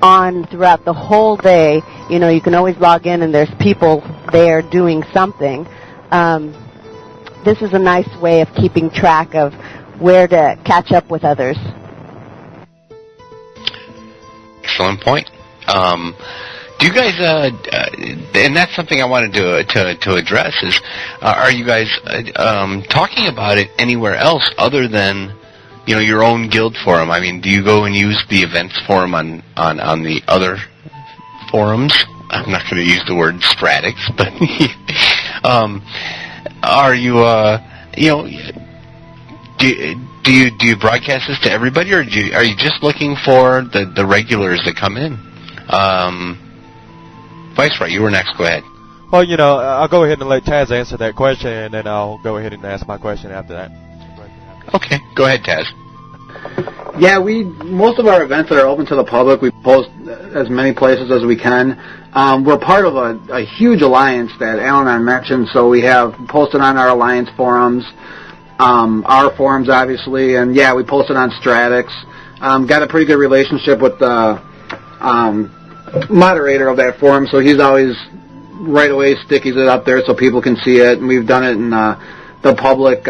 on throughout the whole day, you know, you can always log in and there's people there doing something. This is a nice way of keeping track of where to catch up with others. Excellent point. Do you guys, and that's something I wanted to address is, are you guys talking about it anywhere else other than, you know, your own guild forum? I mean, do you go and use the events forum on the other forums? I'm not going to use the word Stratix, but are you, you know, do you broadcast this to everybody, or are you just looking for the regulars that come in? Viceroy, you were next. Go ahead. Well, you know, I'll go ahead and let Taz answer that question, and then I'll go ahead and ask my question after that. Okay, go ahead, Taz. Yeah, most of our events that are open to the public, we post as many places as we can. We're part of a huge alliance that Al-Anon mentioned, so we have posted on our alliance forums, our forums obviously, and yeah, we posted on Stratix. Got a pretty good relationship with the moderator of that forum, so he's always right away stickies it up there so people can see it, and we've done it in the public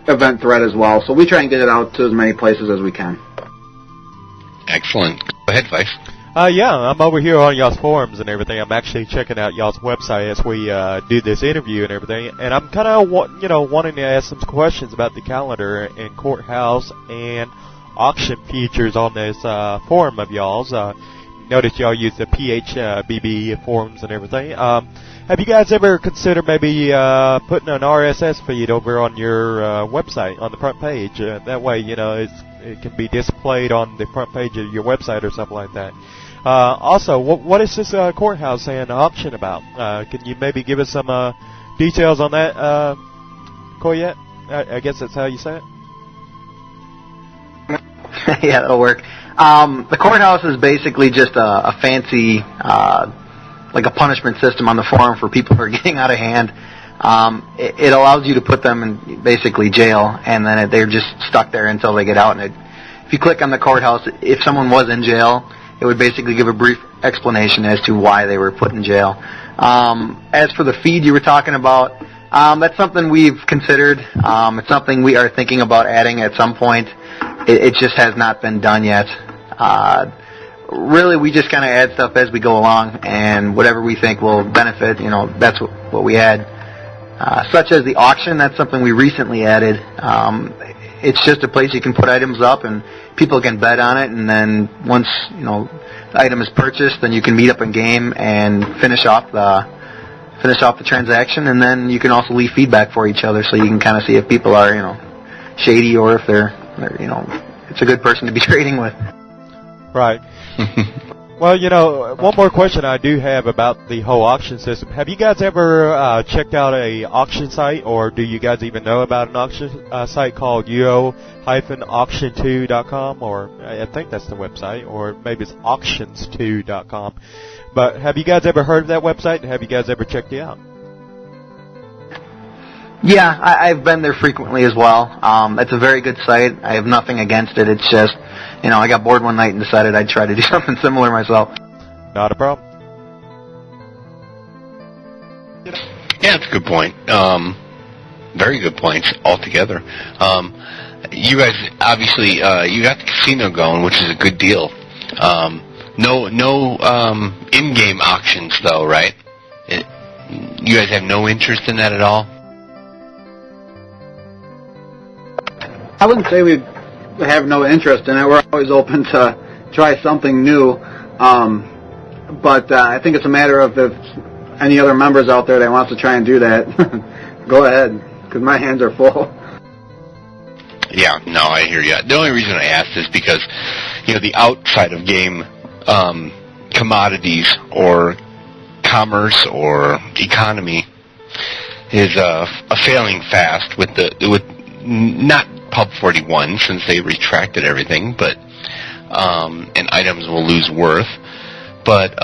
event thread as well, so we try and get it out to as many places as we can. Excellent. Go ahead, Vice. Yeah, I'm over here on y'all's forums and everything. I'm actually checking out y'all's website as we do this interview and everything, and I'm kind of wanting to ask some questions about the calendar and courthouse and auction features on this forum of y'all's. Notice y'all use the PHBB forums and everything. Have you guys ever considered maybe putting an RSS feed over on your website on the front page? That way, you know, it can be displayed on the front page of your website or something like that. Also, what is this courthouse and auction about? Can you maybe give us some details on that, Coyette? I guess that's how you say it. Yeah, that'll work. The courthouse is basically just a fancy, like a punishment system on the forum for people who are getting out of hand. It allows you to put them in basically jail, and then they're just stuck there until they get out. And if you click on the courthouse, if someone was in jail, it would basically give a brief explanation as to why they were put in jail. As for the feed you were talking about, that's something we've considered. It's something we are thinking about adding at some point. It just has not been done yet. Really, we just kind of add stuff as we go along, and whatever we think will benefit, you know, that's what we add. Such as the auction, that's something we recently added. It's just a place you can put items up, and people can bet on it, and then once, you know, the item is purchased, then you can meet up in game and finish off the transaction, and then you can also leave feedback for each other, so you can kind of see if people are, you know, shady, or if they're you know, it's a good person to be trading with. Right. Well, you know, one more question I do have about the whole auction system. Have you guys ever checked out a auction site, or do you guys even know about an auction site called UO-auction2.com, or I think that's the website, or maybe it's auctions2.com. But have you guys ever heard of that website, and have you guys ever checked it out? Yeah, I've been there frequently as well. It's a very good site. I have nothing against it. It's just, you know, I got bored one night and decided I'd try to do something similar myself. Not a problem. Yeah, that's a good point. Very good points altogether. You guys, obviously, you got the casino going, which is a good deal. No in-game auctions, though, right? You guys have no interest in that at all? I wouldn't say we have no interest in it. We're always open to try something new. But I think it's a matter of if any other members out there that wants to try and do that, go ahead, because my hands are full. Yeah, no, I hear you. The only reason I asked is because, you know, the outside of game commodities or commerce or economy is failing fast with not Pub 41, since they retracted everything, but and items will lose worth. But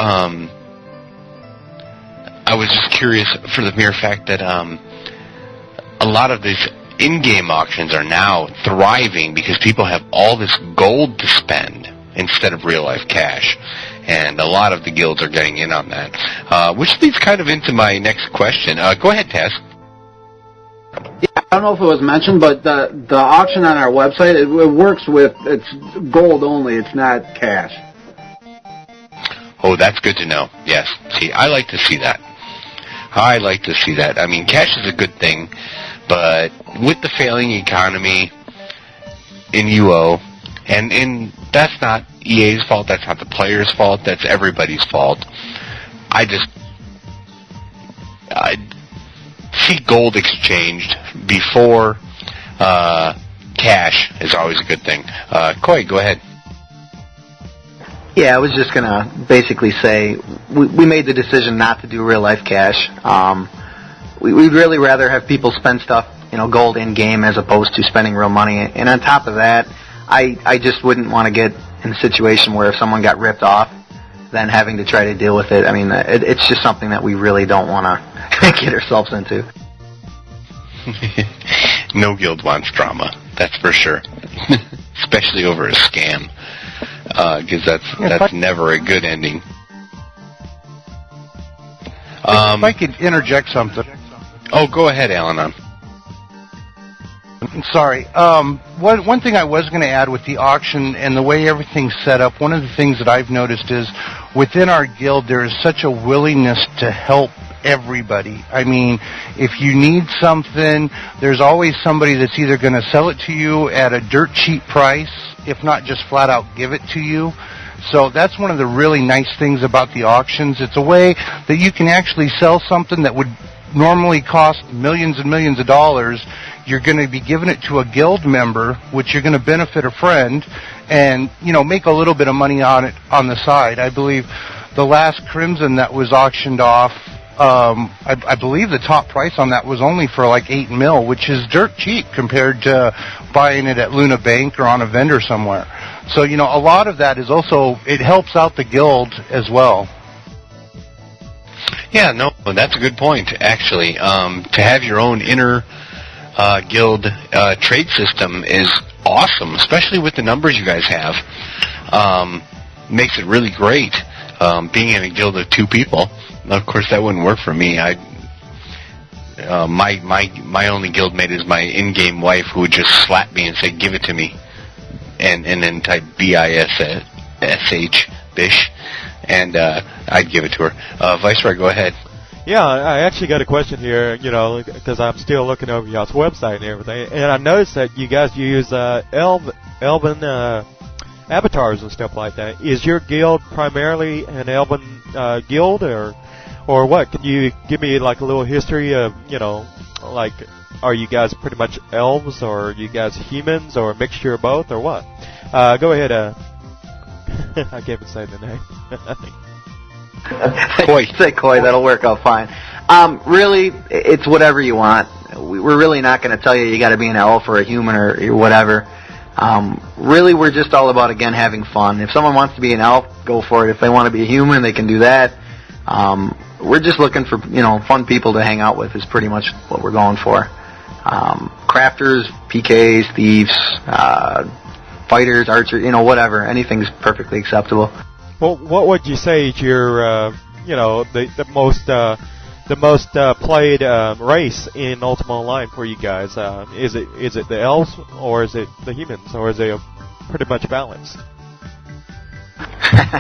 I was just curious for the mere fact that a lot of these in-game auctions are now thriving because people have all this gold to spend instead of real-life cash. And a lot of the guilds are getting in on that. Which leads kind of into my next question. Go ahead, Tess. Yeah, I don't know if it was mentioned, but the auction on our website, it works with, it's gold only, it's not cash. Oh, that's good to know. Yes. See, I like to see that. I like to see that. I mean, cash is a good thing, but with the failing economy in UO, and that's not EA's fault, that's not the players' fault, that's everybody's fault. I see gold exchanged before cash is always a good thing. Coy, go ahead. Yeah, I was just going to basically say we made the decision not to do real-life cash. We'd really rather have people spend stuff, gold in-game as opposed to spending real money. And on top of that, I just wouldn't want to get in a situation where if someone got ripped off, then having to try to deal with it. I mean, it's just something that we really don't want to get ourselves into. No guild wants drama, that's for sure. Especially over a scam. Because that's never a good ending. If I could interject something. Oh, go ahead, Alan. Sorry. One thing I was going to add with the auction and the way everything's set up, one of the things that I've noticed is within our guild there is such a willingness to help everybody. I mean, if you need something, there's always somebody that's either going to sell it to you at a dirt cheap price, if not just flat out give it to you. So that's one of the really nice things about the auctions. It's a way that you can actually sell something that would normally cost millions and millions of dollars. You're going to be giving it to a guild member, which you're going to benefit a friend, and make a little bit of money on it on the side. I believe the last Crimson that was auctioned off, I believe the top price on that was only for like $8 million, which is dirt cheap compared to buying it at Luna Bank or on a vendor somewhere. So, a lot of that is also, it helps out the guild as well. Yeah, no, that's a good point, actually. To have your own inner guild trade system is awesome, especially with the numbers you guys have. Makes it really great, being in a guild of 2 people. Of course, that wouldn't work for me. My only guild mate is my in-game wife, who would just slap me and say, "Give it to me," and then type BISSH, bish, and I'd give it to her. Viceroy, go ahead. Yeah, I actually got a question here, because I'm still looking over y'all's website and everything, and I noticed that you guys use Elven avatars and stuff like that. Is your guild primarily an Elven guild, or what? Can you give me like a little history of, like, are you guys pretty much elves, or are you guys humans, or a mixture of both, or what? Go ahead. I can't even say the name. Coy. Say Coy, that'll work out fine. Really, it's whatever you want. We're really not going to tell you got to be an elf or a human or whatever. Really, we're just all about, again, having fun. If someone wants to be an elf, go for it. If they want to be a human, they can do that. We're just looking for, fun people to hang out with is pretty much what we're going for. Crafters, PKs, thieves, fighters, archers, whatever. Anything's perfectly acceptable. Well, what would you say is your, the most played race in Ultima Online for you guys? Is it the elves, or is it the humans, or is it pretty much balanced?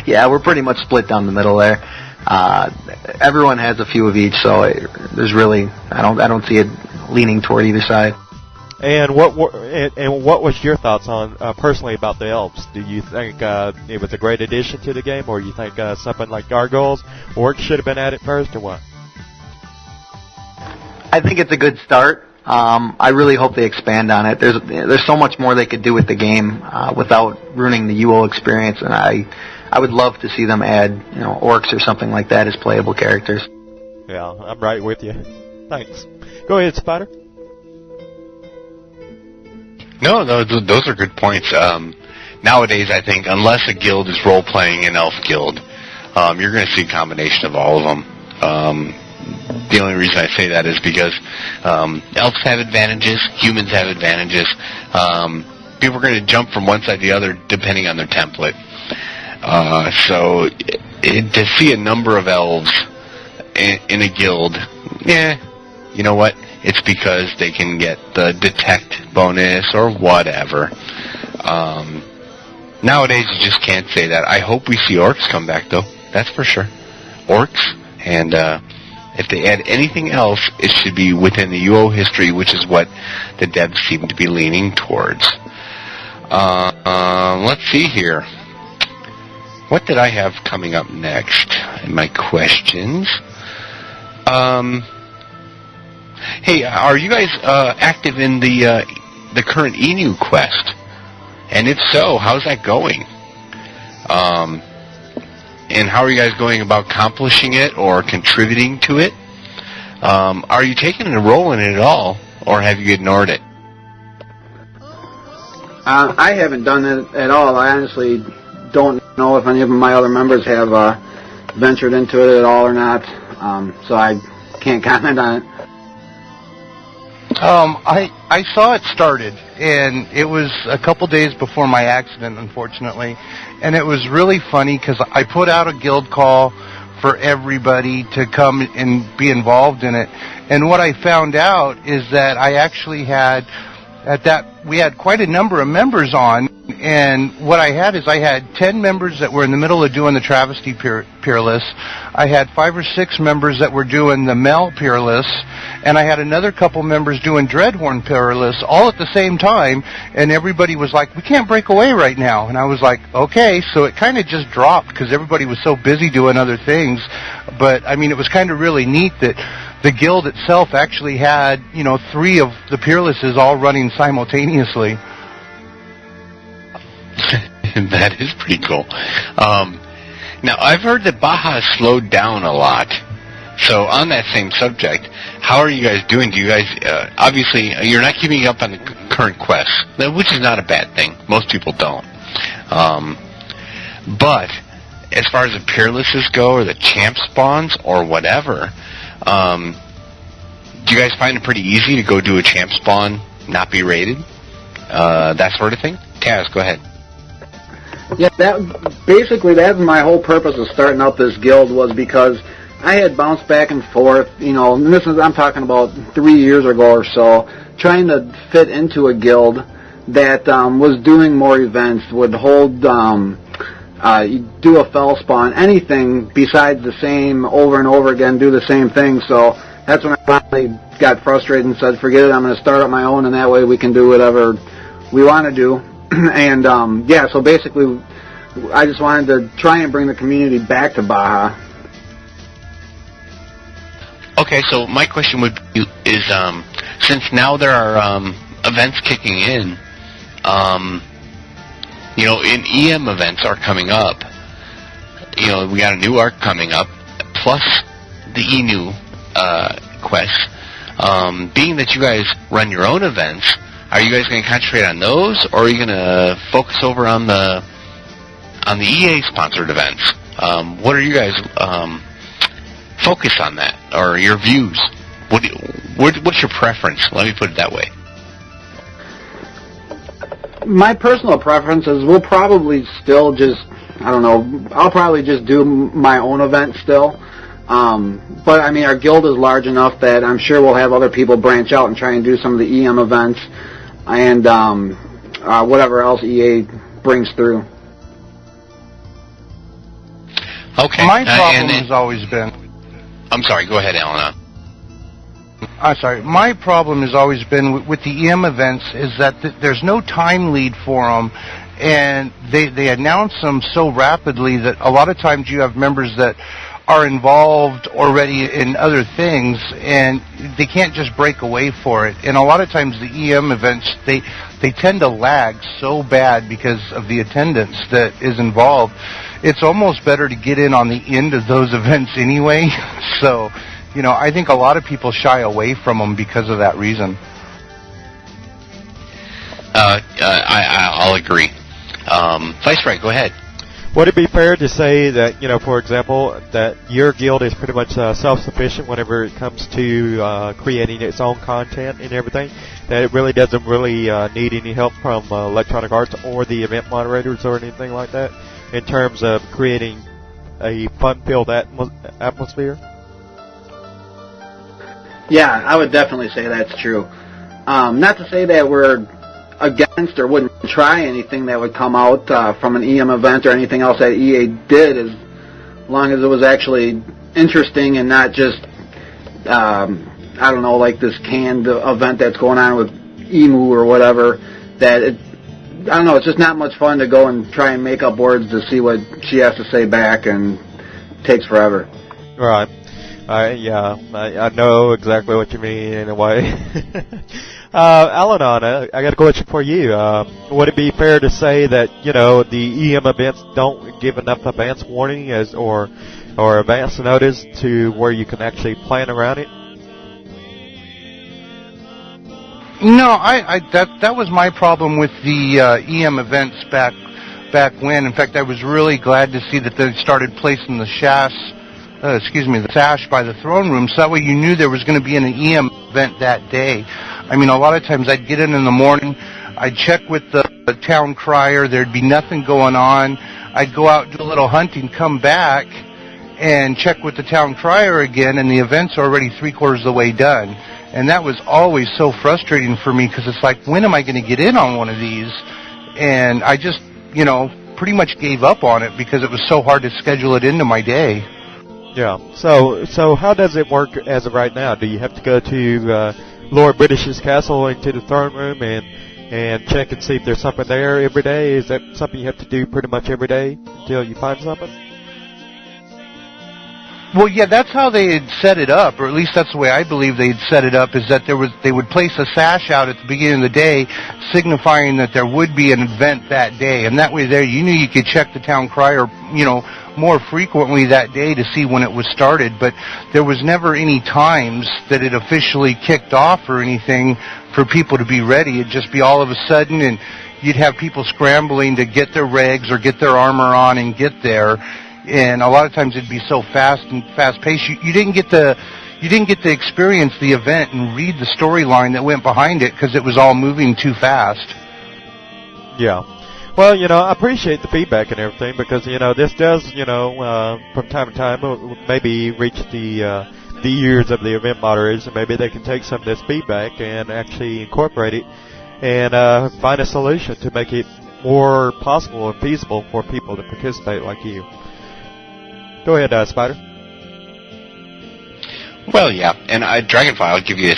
Yeah, we're pretty much split down the middle there. Everyone has a few of each, so there's really I don't see it leaning toward either side. And what was your thoughts on personally about the elves? Do you think it was a great addition to the game, or you think something like gargoyles, orcs should have been added first, or what? I think it's a good start. I really hope they expand on it. There's so much more they could do with the game without ruining the UO experience, and I would love to see them add orcs or something like that as playable characters. Yeah, I'm right with you. Thanks. Go ahead, Spider. No, those are good points. Nowadays, I think, unless a guild is role-playing an elf guild, you're going to see a combination of all of them. The only reason I say that is because elves have advantages, humans have advantages. People are going to jump from one side to the other depending on their template. So to see a number of elves in a guild, you know what? It's because they can get the detect bonus or whatever. Nowadays, you just can't say that. I hope we see orcs come back, though. That's for sure. Orcs, and if they add anything else, it should be within the UO history, which is what the devs seem to be leaning towards. Let's see here. What did I have coming up next in my questions? Hey, are you guys active in the current Enu quest? And if so, how's that going? And how are you guys going about accomplishing it or contributing to it? Are you taking a role in it at all, or have you ignored it? I haven't done it at all. I honestly don't know if any of my other members have ventured into it at all or not, so I can't comment on it. I saw it started, and it was a couple days before my accident, unfortunately, and it was really funny because I put out a guild call for everybody to come and be involved in it, and what I found out is that I actually had, we had quite a number of members on, and what I had is I had 10 members that were in the middle of doing the Travesty Peerless, I had 5 or 6 members that were doing the Mel Peerless, and I had another couple members doing Dreadhorn Peerless all at the same time, and everybody was like, we can't break away right now, and I was like, okay, so it kind of just dropped because everybody was so busy doing other things, but I mean, it was kind of really neat that the guild itself actually had, 3 of the Peerlesses all running simultaneously. That is pretty cool. Now, I've heard that Baja has slowed down a lot. So, on that same subject, how are you guys doing? Do you guys, obviously, you're not keeping up on the current quests, which is not a bad thing. Most people don't. But, as far as the Peerlesses go, or the champ spawns, or whatever, do you guys find it pretty easy to go do a champ spawn, not be rated? That sort of thing? Taz, go ahead. Yeah, that's my whole purpose of starting up this guild, was because I had bounced back and forth, and I'm talking about 3 years ago or so, trying to fit into a guild that was doing more events, would hold, do a fell spawn, anything besides the same over and over again, do the same thing. So that's when I finally got frustrated and said, forget it, I'm going to start up my own, and that way we can do whatever we want to do. And, so basically, I just wanted to try and bring the community back to Baja. Okay, so my question is, since now there are events kicking in, in EM events are coming up. We got a new arc coming up, plus the Enu quest. Being that you guys run your own events, are you guys going to concentrate on those, or are you going to focus over on the EA sponsored events? What are you guys focus on that, or your views? What's your preference? Let me put it that way. My personal preference is we'll probably still just, I'll probably just do my own event still. But, I mean, our guild is large enough that I'm sure we'll have other people branch out and try and do some of the EM events and whatever else EA brings through. Okay. My problem has always been... I'm sorry, go ahead, Alan. I'm sorry. My problem has always been with the EM events is that there's no time lead for them, and they announce them so rapidly that a lot of times you have members that are involved already in other things, and they can't just break away for it. And a lot of times the EM events, they tend to lag so bad because of the attendance that is involved. It's almost better to get in on the end of those events anyway. So, I think a lot of people shy away from them because of that reason. I'll agree. Vice Right, go ahead. Would it be fair to say that, for example, that your guild is pretty much self-sufficient whenever it comes to creating its own content and everything? That it really doesn't really need any help from Electronic Arts or the event moderators or anything like that in terms of creating a fun-filled atmosphere? Yeah, I would definitely say that's true. Not to say that we're against or wouldn't try anything that would come out from an EM event or anything else that EA did, as long as it was actually interesting and not just, I don't know, like this canned event that's going on with Emu or whatever. I don't know, it's just not much fun to go and try and make up words to see what she has to say back, and it takes forever. Right. I know exactly what you mean in a way. Al-Anon, I got a question for you. Would it be fair to say that, the EM events don't give enough advance warning or advance notice to where you can actually plan around it? No, that was my problem with the EM events back when. In fact, I was really glad to see that they started placing the sash by the throne room, so that way you knew there was going to be an EM event that day. I mean, a lot of times I'd get in the morning, I'd check with the town crier, there'd be nothing going on. I'd go out, do a little hunting, come back, and check with the town crier again, and the event's already 3/4 of the way done. And that was always so frustrating for me, because it's like, when am I going to get in on one of these? And I just, pretty much gave up on it because it was so hard to schedule it into my day. Yeah. So how does it work as of right now? Do you have to go to Lord British's castle into the throne room and check and see if there's something there every day? Is that something you have to do pretty much every day until you find something? Well, yeah, that's how they had set it up, or at least that's the way I believe they'd set it up, is that they would place a sash out at the beginning of the day, signifying that there would be an event that day, and that way there you knew you could check the town crier, more frequently that day to see when it was started, but there was never any times that it officially kicked off or anything for people to be ready. It'd just be all of a sudden, and you'd have people scrambling to get their regs or get their armor on and get there. And a lot of times it'd be so fast-paced. You didn't get to experience the event and read the storyline that went behind it because it was all moving too fast. Yeah. Well, I appreciate the feedback and everything because, this does, from time to time maybe reach the ears of the event moderators, and maybe they can take some of this feedback and actually incorporate it and find a solution to make it more possible and feasible for people to participate like you. Go ahead, Spider. Well, yeah, and Dragonfly, I'll give you a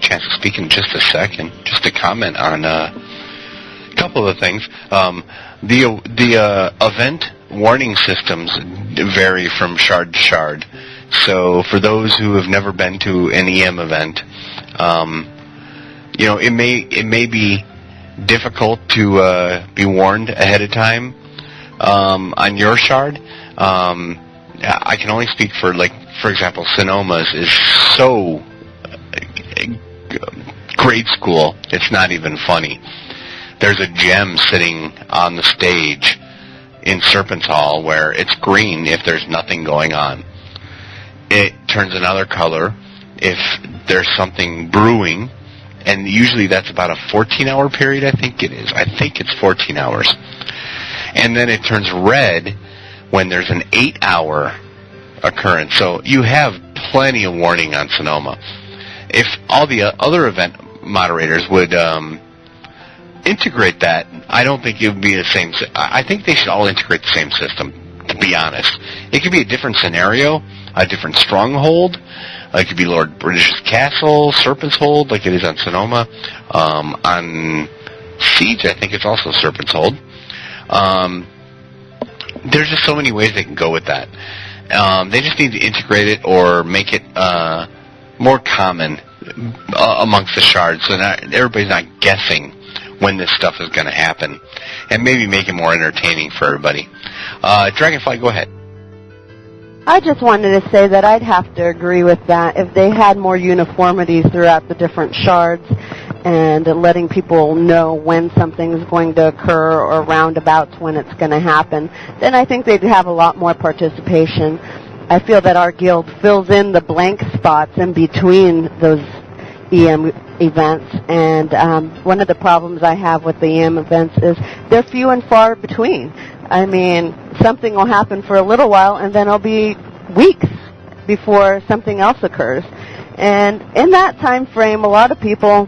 chance to speak in just a second, just to comment on a couple of things. The event warning systems vary from shard to shard. So for those who have never been to an EM event, it may be difficult to be warned ahead of time on your shard. I can only speak for, for example, Sonoma's is so grade school, it's not even funny. There's a gem sitting on the stage in Serpent's Hall where it's green if there's nothing going on. It turns another color if there's something brewing, and usually that's about a 14-hour period, I think it is. I think it's 14 hours. And then it turns red when there's an 8-hour occurrence. So you have plenty of warning on Sonoma. If all the other event moderators would integrate that, I don't think it would be the same. I think they should all integrate the same system, to be honest. It could be a different scenario, a different stronghold. It could be Lord British's castle, Serpent's Hold, like it is on Sonoma. On Siege, I think it's also Serpent's Hold. There's just so many ways they can go with that. They just need to integrate it or make it more common amongst the shards so that everybody's not guessing when this stuff is going to happen, and maybe make it more entertaining for everybody. Dragonfly, go ahead. I just wanted to say that I'd have to agree with that if they had more uniformity throughout the different shards and letting people know when something's going to occur or roundabouts when it's going to happen, then I think they'd have a lot more participation. I feel that our guild fills in the blank spots in between those EM events, and one of the problems I have with the EM events is they're few and far between. I mean, something will happen for a little while, and then it'll be weeks before something else occurs. And in that time frame, a lot of people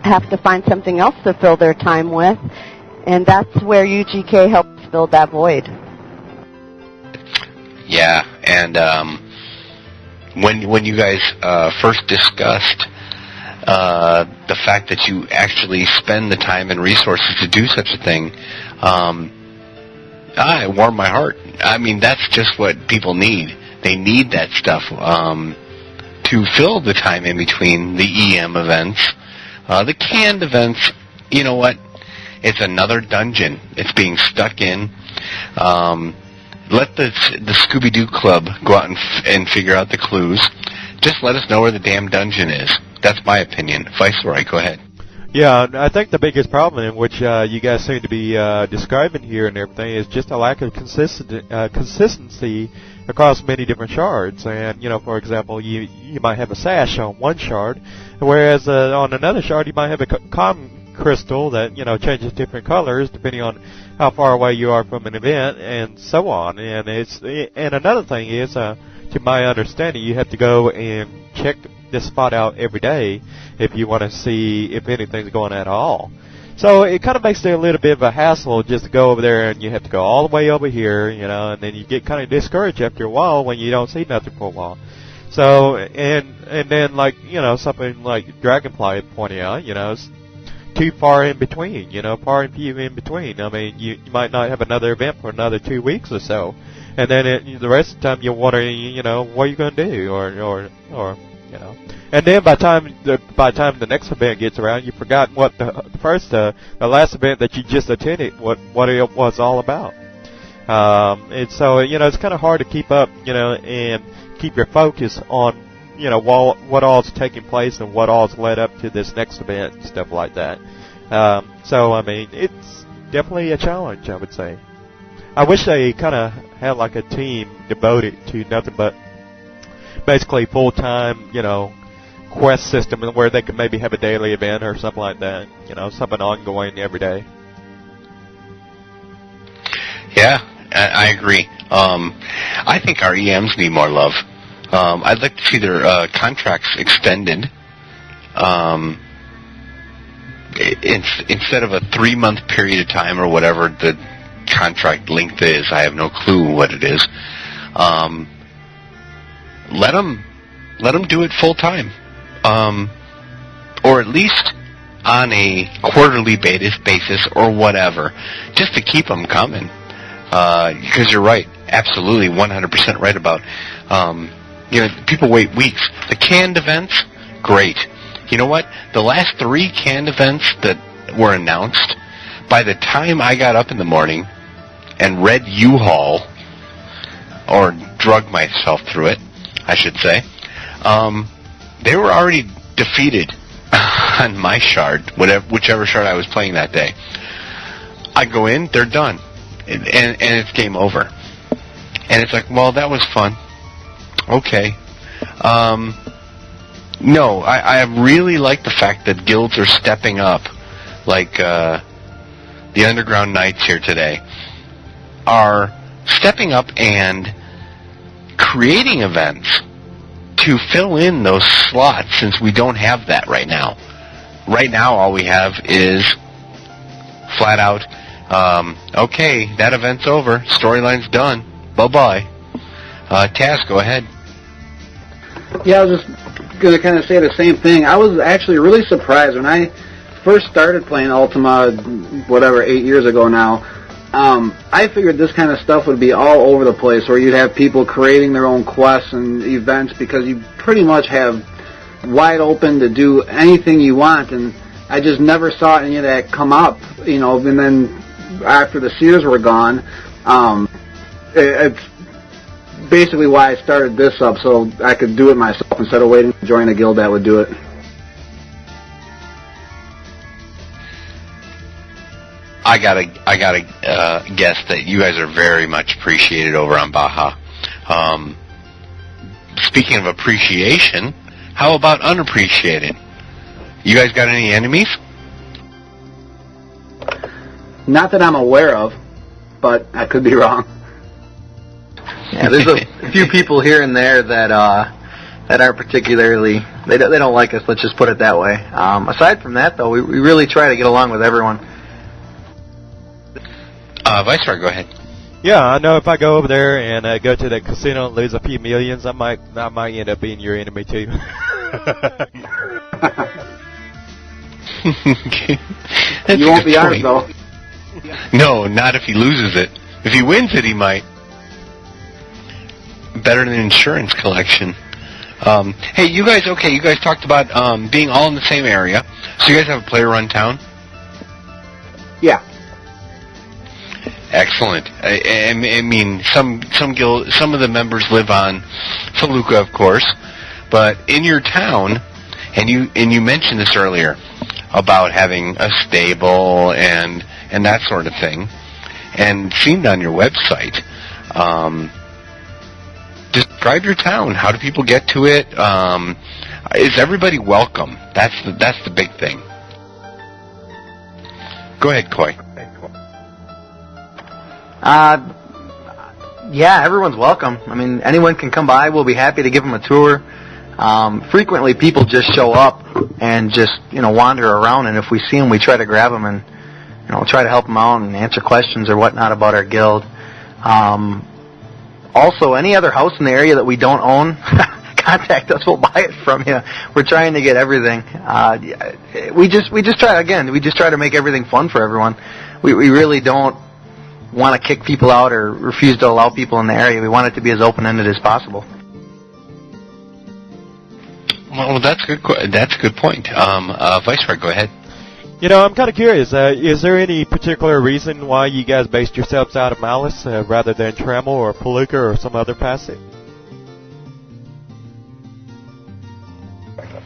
have to find something else to fill their time with, and that's where UGK helps fill that void. Yeah, and when you guys first discussed the fact that you actually spend the time and resources to do such a thing, it warmed my heart. I mean, that's just what people need. They need that stuff to fill the time in between the EM events. The canned events, you know what? It's another dungeon. It's being stuck in. Let the Scooby-Doo Club go out and figure out the clues. Just let us know where the damn dungeon is. That's my opinion. Viceroy, go ahead. Yeah, I think the biggest problem in which you guys seem to be describing here and everything is just a lack of consistency across many different shards. And, you know, for example, you might have a sash on one shard, whereas on another shard you might have a common crystal that, you know, changes different colors depending on how far away you are from an event and so on. And another thing is, to my understanding, you have to go and check this spot out every day if you want to see if anything's going on at all. So it kind of makes it a little bit of a hassle just to go over there, and you have to go all the way over here, you know, and then you get kind of discouraged after a while when you don't see nothing for a while. So, and then, like, you know, something like Dragonfly pointing out, you know, it's too far in between, you know, far and few in between. I mean, you might not have another event for another 2 weeks or so, and then the rest of the time you're wondering, you know, what are you going to do, or you know. And then by the time the next event gets around, you forgot what the last event that you just attended, what it was all about. And so, you know, it's kind of hard to keep up, you know, and keep your focus on, you know, what all's taking place and what all's led up to this next event and stuff like that. So, I mean, it's definitely a challenge, I would say. I wish they kind of had like a team devoted to nothing but basically full-time, you know, quest system where they could maybe have a daily event or something like that, you know, something ongoing every day. Yeah, I agree. I think our EMs need more love. I'd like to see their contracts extended. Instead of a 3-month period of time or whatever the contract length is, I have no clue what it is. Let them do it full time, or at least on a quarterly basis or whatever, just to keep them coming. Because you're right, absolutely 100% right about, you know, people wait weeks. The canned events, great. You know what? The last 3 canned events that were announced, by the time I got up in the morning and read U-Haul, or drugged myself through it, I should say, they were already defeated on my shard, whichever shard I was playing that day. I go in, they're done, and it's game over. And it's like, well, that was fun. Okay. No, I really like the fact that guilds are stepping up, like the Underground Knights here today, are stepping up and creating events to fill in those slots, since we don't have that right now. Right now, all we have is flat out, okay, that event's over, storyline's done, bye-bye. Taz, go ahead. Yeah, I was just going to kind of say the same thing. I was actually really surprised when I first started playing Ultima, 8 years ago now. I figured this kind of stuff would be all over the place, where you'd have people creating their own quests and events, because you pretty much have wide open to do anything you want, and I just never saw any of that come up, you know. And then after the Sears were gone, it's basically why I started this up, so I could do it myself instead of waiting to join a guild that would do it. I gotta guess that you guys are very much appreciated over on Baja. Speaking of appreciation, how about unappreciated? You guys got any enemies? Not that I'm aware of, but I could be wrong. Yeah, there's a few people here and there that aren't particularly, they don't like us, let's just put it that way. Aside from that, though, we really try to get along with everyone. Viceroy, go ahead. Yeah, I know if I go over there and go to the casino and lose a few millions, I might end up being your enemy too. You won't be ours, though. No, not if he loses it. If he wins it, he might. Better than insurance collection. Hey, you guys talked about being all in the same area. So you guys have a player-run town? Yeah. Excellent. I mean, some of the members live on Feluca, of course, but in your town, and you mentioned this earlier about having a stable and that sort of thing, and seemed on your website. Describe your town. How do people get to it? Is everybody welcome? That's the big thing. Go ahead, Coy. Yeah, everyone's welcome. I mean, anyone can come by. We'll be happy to give them a tour. Frequently, people just show up and just, wander around, and if we see them, we try to grab them and, try to help them out and answer questions or whatnot about our guild. Also, any other house in the area that we don't own, contact us. We'll buy it from you. We're trying to get everything. We just try to make everything fun for everyone. We really don't want to kick people out or refuse to allow people in the area. We want it to be as open-ended as possible. Well, that's good. That's a good point. Viceroy, go ahead. I'm kind of curious. Is there any particular reason why you guys based yourselves out of Malice rather than Trammel or Palooka or some other passive?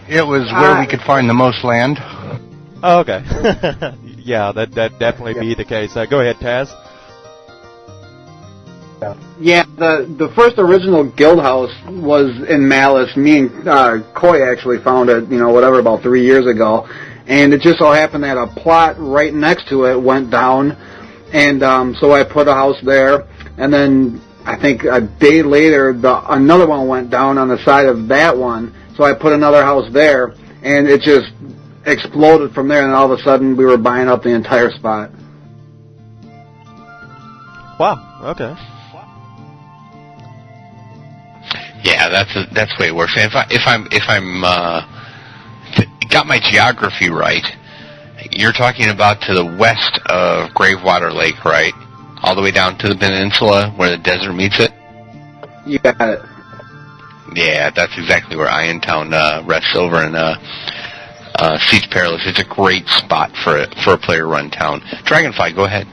It was where we could find the most land. Oh, okay. Yeah, that definitely be the case. Go ahead, Taz. Yeah, the first original guild house was in Malice. Me and Coy actually found it, about 3 years ago. And it just so happened that a plot right next to it went down. And so I put a house there. And then I think a day later, another one went down on the side of that one. So I put another house there. And it just exploded from there. And all of a sudden, we were buying up the entire spot. Wow, okay. Yeah, that's the way it works. And if I'm got my geography right, you're talking about to the west of Gravewater Lake, right? All the way down to the peninsula where the desert meets it? You got it. Yeah, that's exactly where Irontown rests over in Siege Perilous. It's a great spot for a player-run town. Dragonfly, go ahead.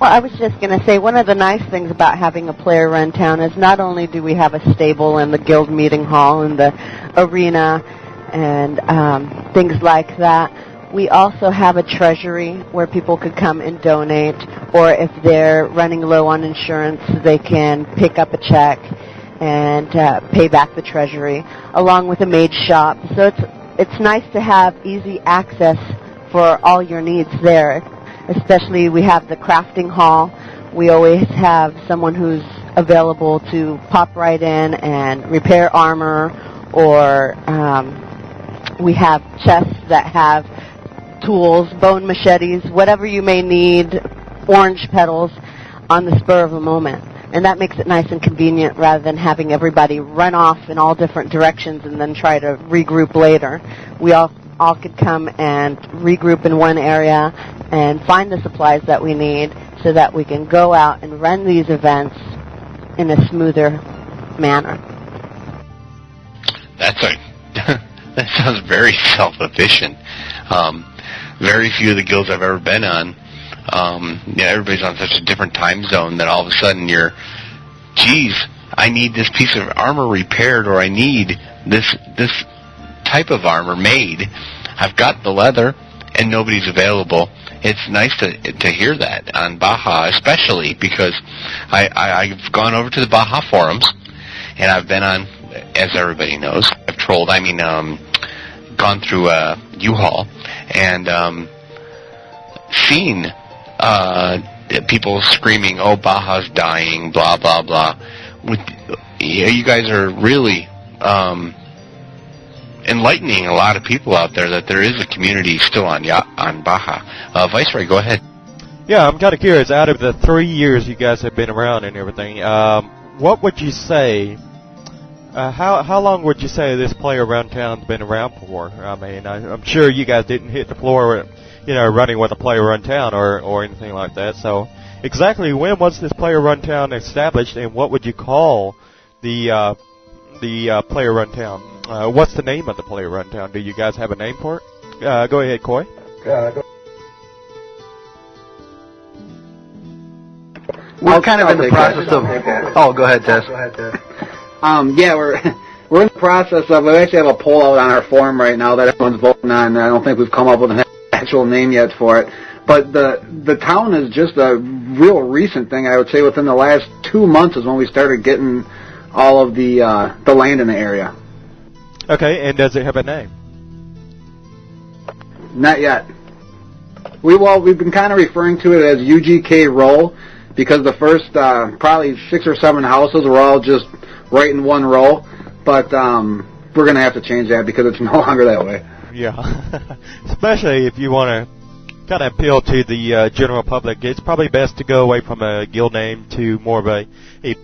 Well, I was just going to say, one of the nice things about having a player-run town is not only do we have a stable and the guild meeting hall and the arena and things like that, we also have a treasury where people could come and donate, or if they're running low on insurance, they can pick up a check and pay back the treasury, along with a maid shop. So it's nice to have easy access for all your needs there. Especially we have the crafting hall. We always have someone who's available to pop right in and repair armor, or we have chests that have tools, bone machetes, whatever you may need, orange petals on the spur of a moment. And that makes it nice and convenient rather than having everybody run off in all different directions and then try to regroup later. We all could come and regroup in one area and find the supplies that we need so that we can go out and run these events in a smoother manner. That sounds very self-efficient. Very few of the guilds I've ever been on, everybody's on such a different time zone that all of a sudden I need this piece of armor repaired, or I need this type of armor made. I've got the leather, and nobody's available, it's nice to hear that on Baja, especially because I've gone over to the Baja forums, and I've been on, as everybody knows, I've trolled. I mean, gone through U-Haul and seen people screaming, "Oh, Baja's dying," blah blah blah. You guys are really enlightening a lot of people out there that there is a community still on Baja. Viceroy, go ahead. Yeah, I'm kind of curious. Out of the 3 years you guys have been around and everything, what would you say? How long would you say this Play Around Town's been around for? I mean, I'm sure you guys didn't hit the floor, running with a Play Around Town or anything like that. So, exactly when was this Play Around Town established, and what would you call the Play Around Town? What's the name of the Play Around Town? Do you guys have a name for it? Go ahead, Coy. We're kind of in the process of. Oh, go ahead, Tess. Yeah, we're in the process of. We actually have a poll out on our forum right now that everyone's voting on. I don't think we've come up with an actual name yet for it. But the town is just a real recent thing. I would say within the last 2 months is when we started getting all of the land in the area. Okay, and does it have a name? Not yet. We've been kind of referring to it as UGK Row because the first probably 6 or 7 houses were all just right in one row. But we're going to have to change that because it's no longer that way. Yeah, especially if you want to kind of appeal to the general public. It's probably best to go away from a guild name to more of a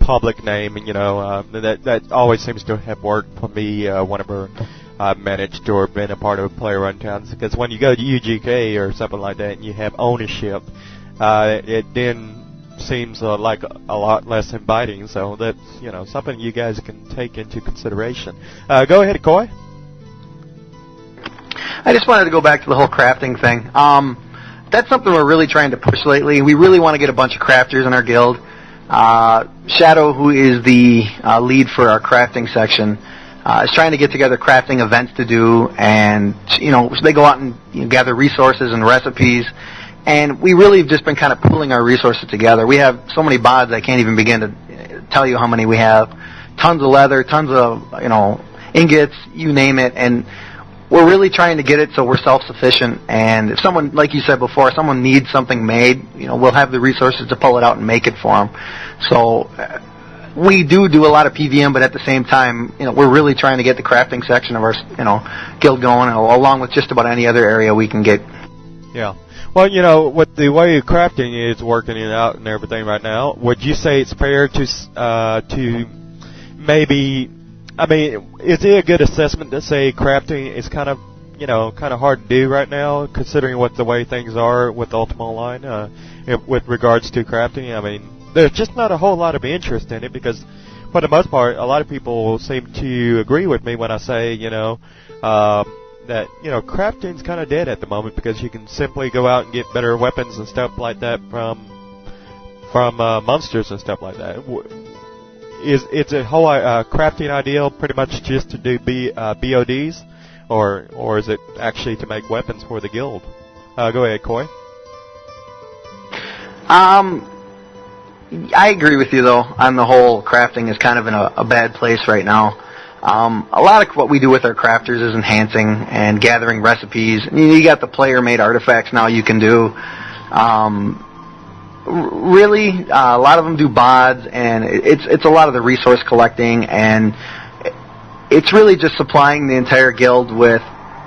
public name, and that always seems to have worked for me whenever I've managed or been a part of a Play Around Towns. Because when you go to UGK or something like that and you have ownership, it then seems like a lot less inviting. So that's something you guys can take into consideration. Go ahead, Coy. I just wanted to go back to the whole crafting thing. That's something we're really trying to push lately. We really want to get a bunch of crafters in our guild. Shadow, who is the lead for our crafting section, is trying to get together crafting events to do, and so they go out and gather resources and recipes. And we really have just been kind of pooling our resources together. We have so many bods I can't even begin to tell you how many we have. Tons of leather, tons of ingots, you name it, and we're really trying to get it so we're self-sufficient, and if someone, like you said before, if someone needs something made, we'll have the resources to pull it out and make it for them. So we do a lot of PVM, but at the same time, we're really trying to get the crafting section of our, guild going, along with just about any other area we can get. Yeah. Well, with the way crafting is working out and everything right now, would you say it's fair to maybe? I mean, is it a good assessment to say crafting is kind of hard to do right now, considering the way things are with Ultima Online, with regards to crafting? I mean, there's just not a whole lot of interest in it because, for the most part, a lot of people seem to agree with me when I say, that crafting's kind of dead at the moment because you can simply go out and get better weapons and stuff like that from monsters and stuff like that. It's a whole crafting ideal pretty much just to do BODs, or is it actually to make weapons for the guild? Go ahead, Coy. I agree with you though on the whole crafting is kind of in a bad place right now. A lot of what we do with our crafters is enhancing and gathering recipes. You got the player-made artifacts now you can do. Really, a lot of them do bods, and it's a lot of the resource collecting, and it's really just supplying the entire guild with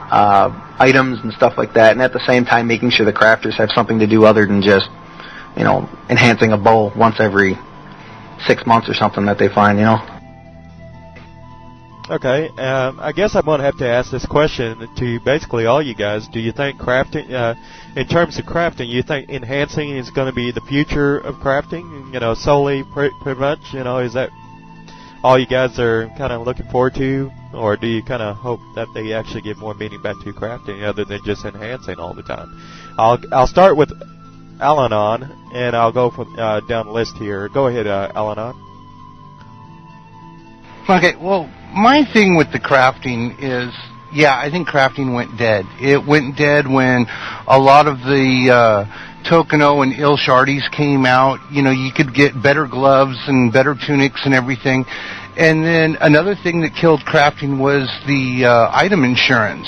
items and stuff like that, and at the same time making sure the crafters have something to do other than just, enhancing a bow once every 6 months or something that they find, Okay, I guess I'm going to have to ask this question to basically all you guys. Do you think crafting, in terms of crafting, you think enhancing is going to be the future of crafting? Solely, pretty much. Is that all you guys are kind of looking forward to, or do you kind of hope that they actually give more meaning back to crafting other than just enhancing all the time? I'll start with Alanon, and I'll go from down the list here. Go ahead, Alanon. Okay, well, my thing with the crafting is, Yeah, I think crafting went dead. It went dead when a lot of the Tokeno and Ilshardies came out. You know, you could get better gloves and better tunics and everything. And then another thing that killed crafting was the item insurance.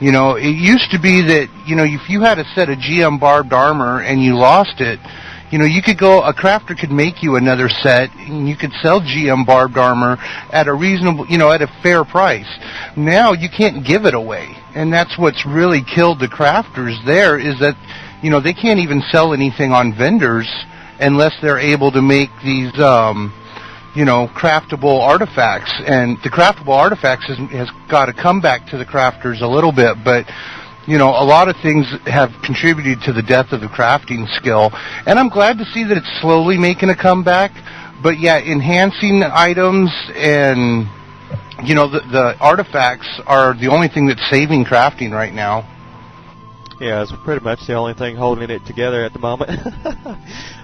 You know, it used to be that, you know, if you had a set of GM barbed armor and you lost it, you know, you could go, a crafter could make you another set, and you could sell GM barbed armor at a reasonable, you know, at a fair price. Now you can't give it away, and that's what's really killed the crafters there, is that, you know, they can't even sell anything on vendors unless they're able to make these, you know, craftable artifacts. And the craftable artifacts has got to come back to the crafters a little bit, but you know, a lot of things have contributed to the death of the crafting skill, and I'm glad to see that it's slowly making a comeback. But yeah, enhancing items and, you know, the artifacts are the only thing that's saving crafting right now. Yeah, it's pretty much the only thing holding it together at the moment.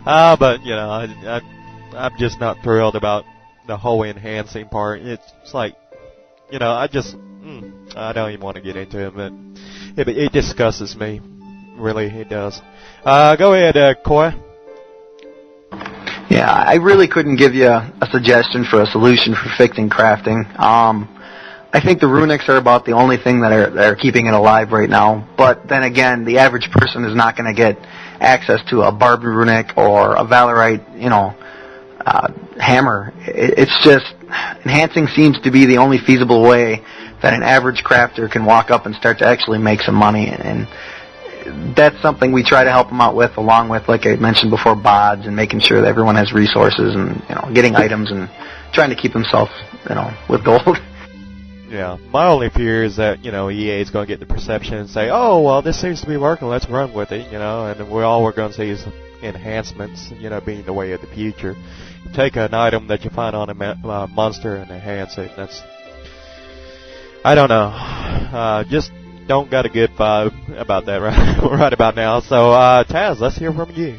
But you know, I'm just not thrilled about the whole enhancing part. It's like, you know, I don't even want to get into it, but it disgusts me. Really, it does. Go ahead, Coy. Yeah, I really couldn't give you a suggestion for a solution for fixing crafting. I think the runics are about the only thing that are keeping it alive right now. But then again, the average person is not going to get access to a barbed runic or a Valerite, you know, hammer. It's just, enhancing seems to be the only feasible way that an average crafter can walk up and start to actually make some money, and that's something we try to help them out with, along with, like I mentioned before, bods and making sure that everyone has resources and, you know, getting items and trying to keep themselves, you know, with gold. Yeah, my only fear is that, you know, EA is going to get the perception and say, oh, well, this seems to be working, let's run with it, you know, and all we're going to see is enhancements, you know, being the way of the future. You take an item that you find on a monster and enhance it. That's, I don't know. Just don't got a good vibe about that right about now. So, Taz, let's hear from you.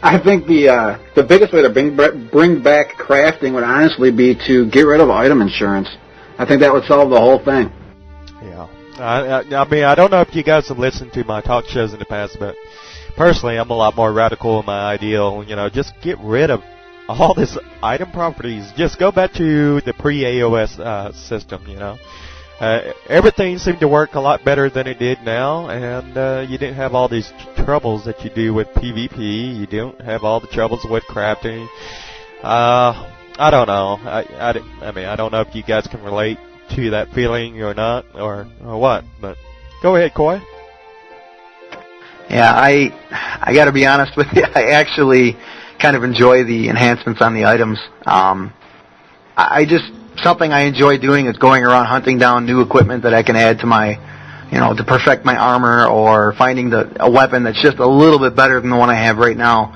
I think the biggest way to bring back crafting would honestly be to get rid of item insurance. I think that would solve the whole thing. Yeah. I mean, I don't know if you guys have listened to my talk shows in the past, but personally, I'm a lot more radical in my ideal. You know, just get rid of all this item properties. Just go back to the pre-AOS system, you know. Everything seemed to work a lot better than it did now, and you didn't have all these troubles that you do with PvP. You don't have all the troubles with crafting. I don't know. I mean, I don't know if you guys can relate to that feeling or not, or what, but go ahead, Coy. Yeah, I got to be honest with you. I actually kind of enjoy the enhancements on the items. Something I enjoy doing is going around hunting down new equipment that I can add to my, you know, to perfect my armor, or finding a weapon that's just a little bit better than the one I have right now.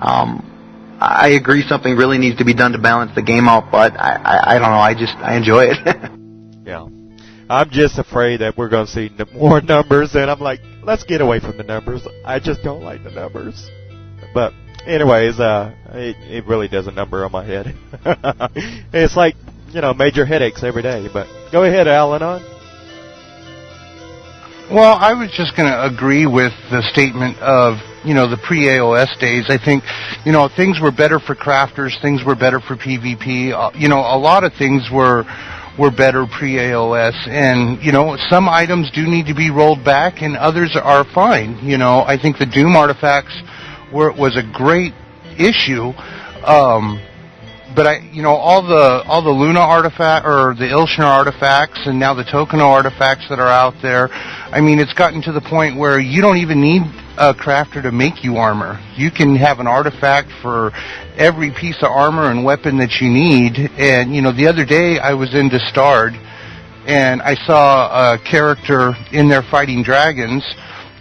I agree something really needs to be done to balance the game out, but I don't know, I enjoy it. Yeah. I'm just afraid that we're going to see more numbers, and I'm like, let's get away from the numbers. I just don't like the numbers. But anyways, it really does a number on my head. It's like, you know, major headaches every day. But go ahead, Al-Anon. Well, I was just going to agree with the statement of, you know, the pre-AOS days. I think, you know, things were better for crafters, things were better for PvP. You know, a lot of things were better pre-AOS, and, you know, some items do need to be rolled back, and others are fine. You know, I think the Doom artifacts was a great issue, but you know, all the Luna artifact, or the Ilshner artifacts, and now the Tokeno artifacts that are out there, I mean, it's gotten to the point where you don't even need a crafter to make you armor. You can have an artifact for every piece of armor and weapon that you need. And, you know, the other day I was in Dastard, and I saw a character in there fighting dragons.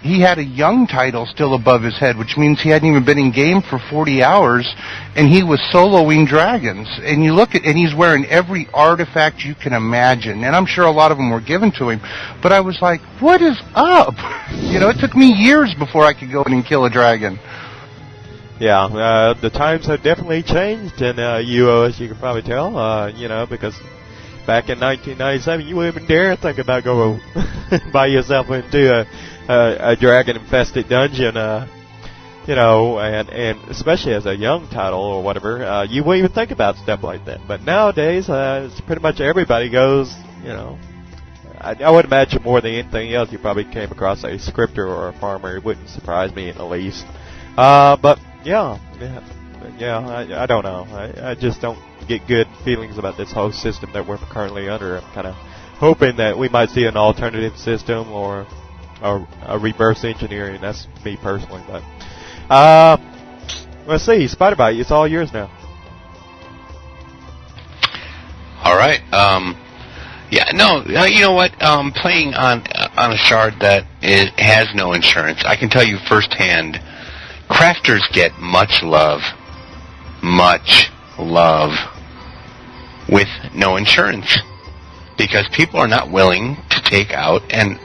He had a young title still above his head, which means he hadn't even been in game for 40 hours, and he was soloing dragons. And you look at, and he's wearing every artifact you can imagine, and I'm sure a lot of them were given to him. But I was like, what is up? You know, it took me years before I could go in and kill a dragon. Yeah, the times have definitely changed in UO, as you can probably tell, you know, because back in 1997, you wouldn't even dare think about going by yourself into a dragon-infested dungeon, you know, and especially as a young title or whatever, you wouldn't even think about stuff like that. But nowadays, it's pretty much everybody goes, you know. I would imagine more than anything else, you probably came across a scripter or a farmer. It wouldn't surprise me in the least. But yeah, I don't know. I just don't get good feelings about this whole system that we're currently under. I'm kind of hoping that we might see an alternative system or a reverse engineering. That's me personally. But let's see, Spider-Bite, it's all yours now. All right. Yeah, no, you know what? Playing on a shard that has no insurance, I can tell you firsthand, crafters get much love with no insurance, because people are not willing to take out and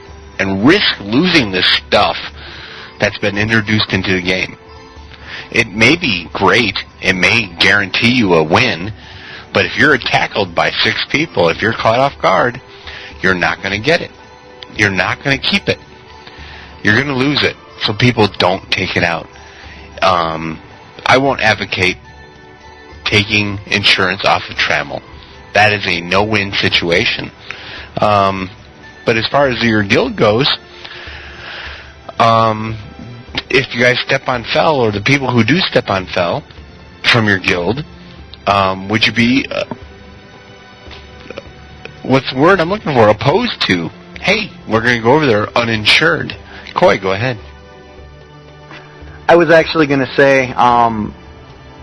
risk losing this stuff that's been introduced into the game. It may be great, it may guarantee you a win, but if you're tackled by 6 people, if you're caught off guard, you're not going to get it. You're not going to keep it. You're going to lose it. So people don't take it out. I won't advocate taking insurance off of Trammel. That is a no-win situation. But as far as your guild goes, if you guys step on Fel, or the people who do step on Fel from your guild, would you be, what's the word I'm looking for, opposed to, hey, we're going to go over there uninsured? Coy, go ahead. I was actually going to say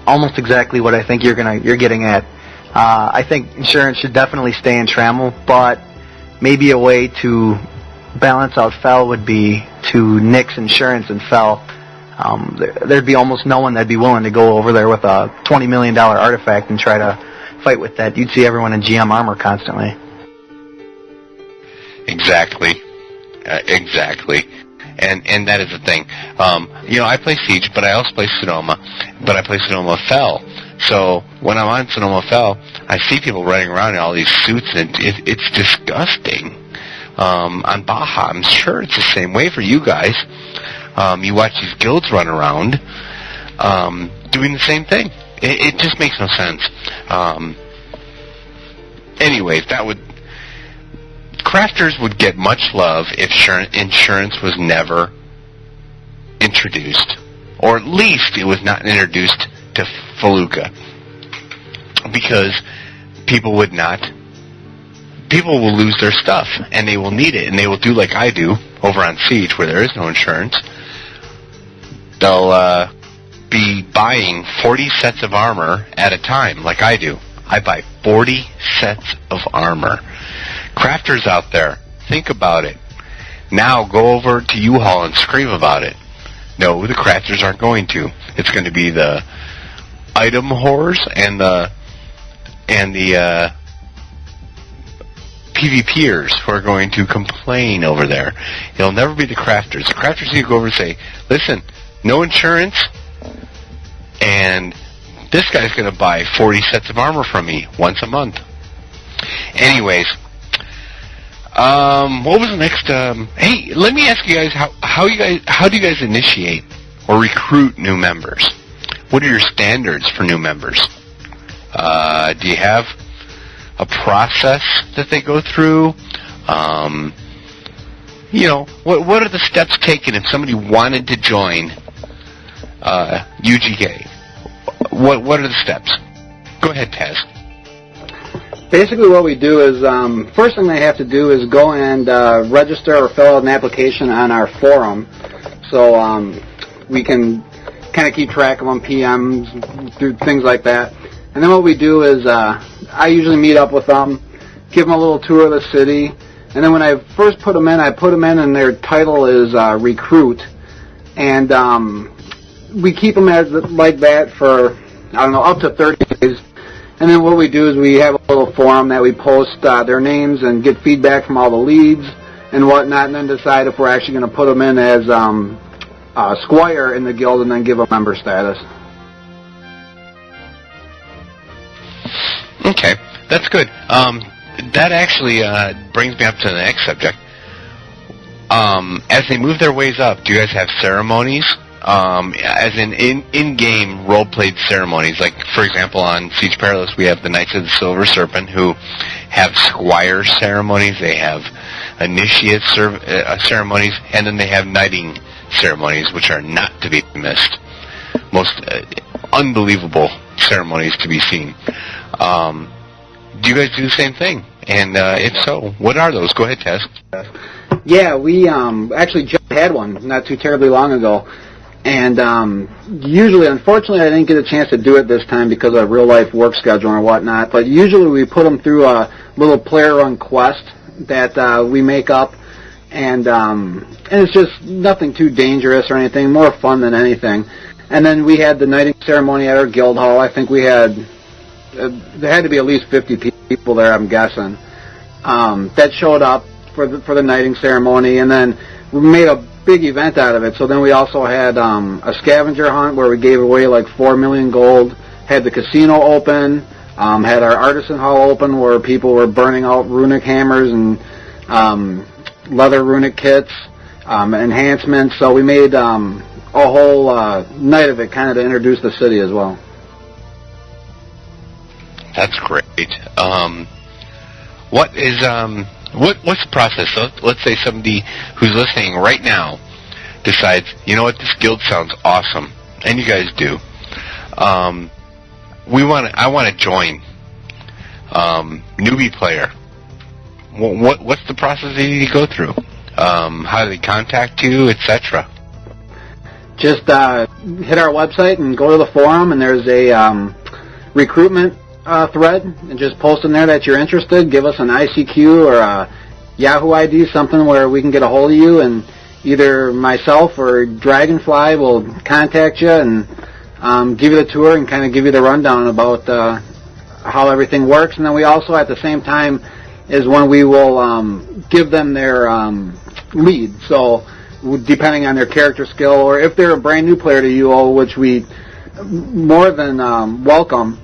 almost exactly what I think you're getting at. I think insurance should definitely stay in Trammel, but maybe a way to balance out Fel would be to nix insurance in Fel. There'd be almost no one that'd be willing to go over there with a $20 million artifact and try to fight with that. You'd see everyone in GM armor constantly. Exactly. Exactly. And that is the thing. You know, I play Siege, but I also play Sonoma. But I play Sonoma Fel. So when I'm on Sonoma Fel, I see people running around in all these suits, and it's disgusting. On Baja, I'm sure it's the same way for you guys. You watch these guilds run around doing the same thing. It just makes no sense. Anyways, crafters would get much love if insurance was never introduced, or at least it was not introduced to Feluca, because people will lose their stuff, and they will need it, and they will do like I do over on Siege, where there is no insurance. They'll be buying 40 sets of armor at a time, like I do. I buy 40 sets of armor. Crafters out there, think about it. Now go over to U-Haul and scream about it. No, the crafters aren't going to. It's going to be the item whores and the PvPers who are going to complain over there. It'll never be the crafters. The crafters need to go over and say, listen, no insurance, and this guy's going to buy 40 sets of armor from me once a month. Anyways, what was the next? Hey, let me ask you guys how do you guys initiate or recruit new members? What are your standards for new members? Do you have a process that they go through? You know, what are the steps taken if somebody wanted to join UGK? What are the steps? Go ahead, Taz. Basically what we do is, first thing they have to do is go and register or fill out an application on our forum, so we can kind of keep track of them, PMs, through things like that. And then what we do is, I usually meet up with them, give them a little tour of the city, and then when I first put them in, and their title is recruit, and we keep them like that for, I don't know, up to 30 days. And then what we do is we have a little forum that we post their names and get feedback from all the leads and whatnot, and then decide if we're actually going to put them in as Squire in the guild and then give them member status. Okay, that's good. that actually brings me up to the next subject. As they move their ways up, do you guys have ceremonies? As in-game role-played ceremonies. Like, for example, on Siege Perilous, we have the Knights of the Silver Serpent, who have squire ceremonies, they have initiate ceremonies, and then they have knighting ceremonies, which are not to be missed. Most unbelievable ceremonies to be seen. Do you guys do the same thing? And if so, what are those? Go ahead, Tess. Yeah, we actually just had one not too terribly long ago. And usually, unfortunately, I didn't get a chance to do it this time because of real-life work schedule or whatnot. But usually we put them through a little player-run quest that we make up. And it's just nothing too dangerous or anything, more fun than anything. And then we had the knighting ceremony at our guild hall. I think we had, there had to be at least 50 people there, I'm guessing, that showed up for the knighting ceremony. And then we made a big event out of it. So then we also had a scavenger hunt where we gave away like 4 million gold, had the casino open, had our artisan hall open where people were burning out runic hammers and leather runic kits, enhancements. So we made a whole night of it kind of to introduce the city as well. That's great. What is what's the process? So let's say somebody who's listening right now decides, you know what, this guild sounds awesome, and you guys do. I want to join. Newbie player. What's the process that you need to go through? How do they contact you, etc.? Just hit our website and go to the forum, and there's a recruitment thread, and just post in there that you're interested. Give us an ICQ or a Yahoo ID, something where we can get a hold of you, and either myself or Dragonfly will contact you and give you the tour and kind of give you the rundown about how everything works. And then we also, at the same time, is when we will give them their lead. So depending on their character skill, or if they're a brand new player to UO, which we more than welcome,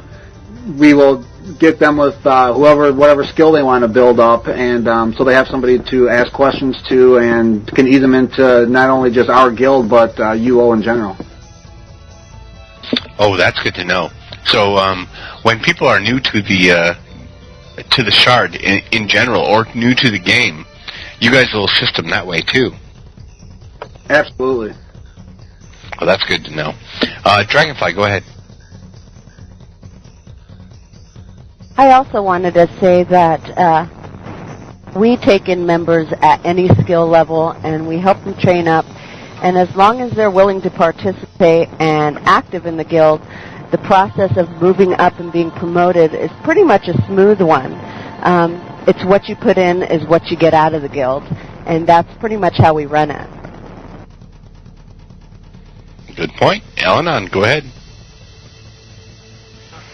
we will get them with whatever skill they want to build up, and so they have somebody to ask questions to and can ease them into not only just our guild, but UO in general. Oh, that's good to know. So when people are new to the Shard in general, or new to the game, you guys will assist them that way too. Absolutely. Well, that's good to know. Dragonfly, go ahead. I also wanted to say that we take in members at any skill level, and we help them train up. And as long as they're willing to participate and active in the guild, the process of moving up and being promoted is pretty much a smooth one. It's what you put in is what you get out of the guild, and that's pretty much how we run it. Good point. Alanon, go ahead.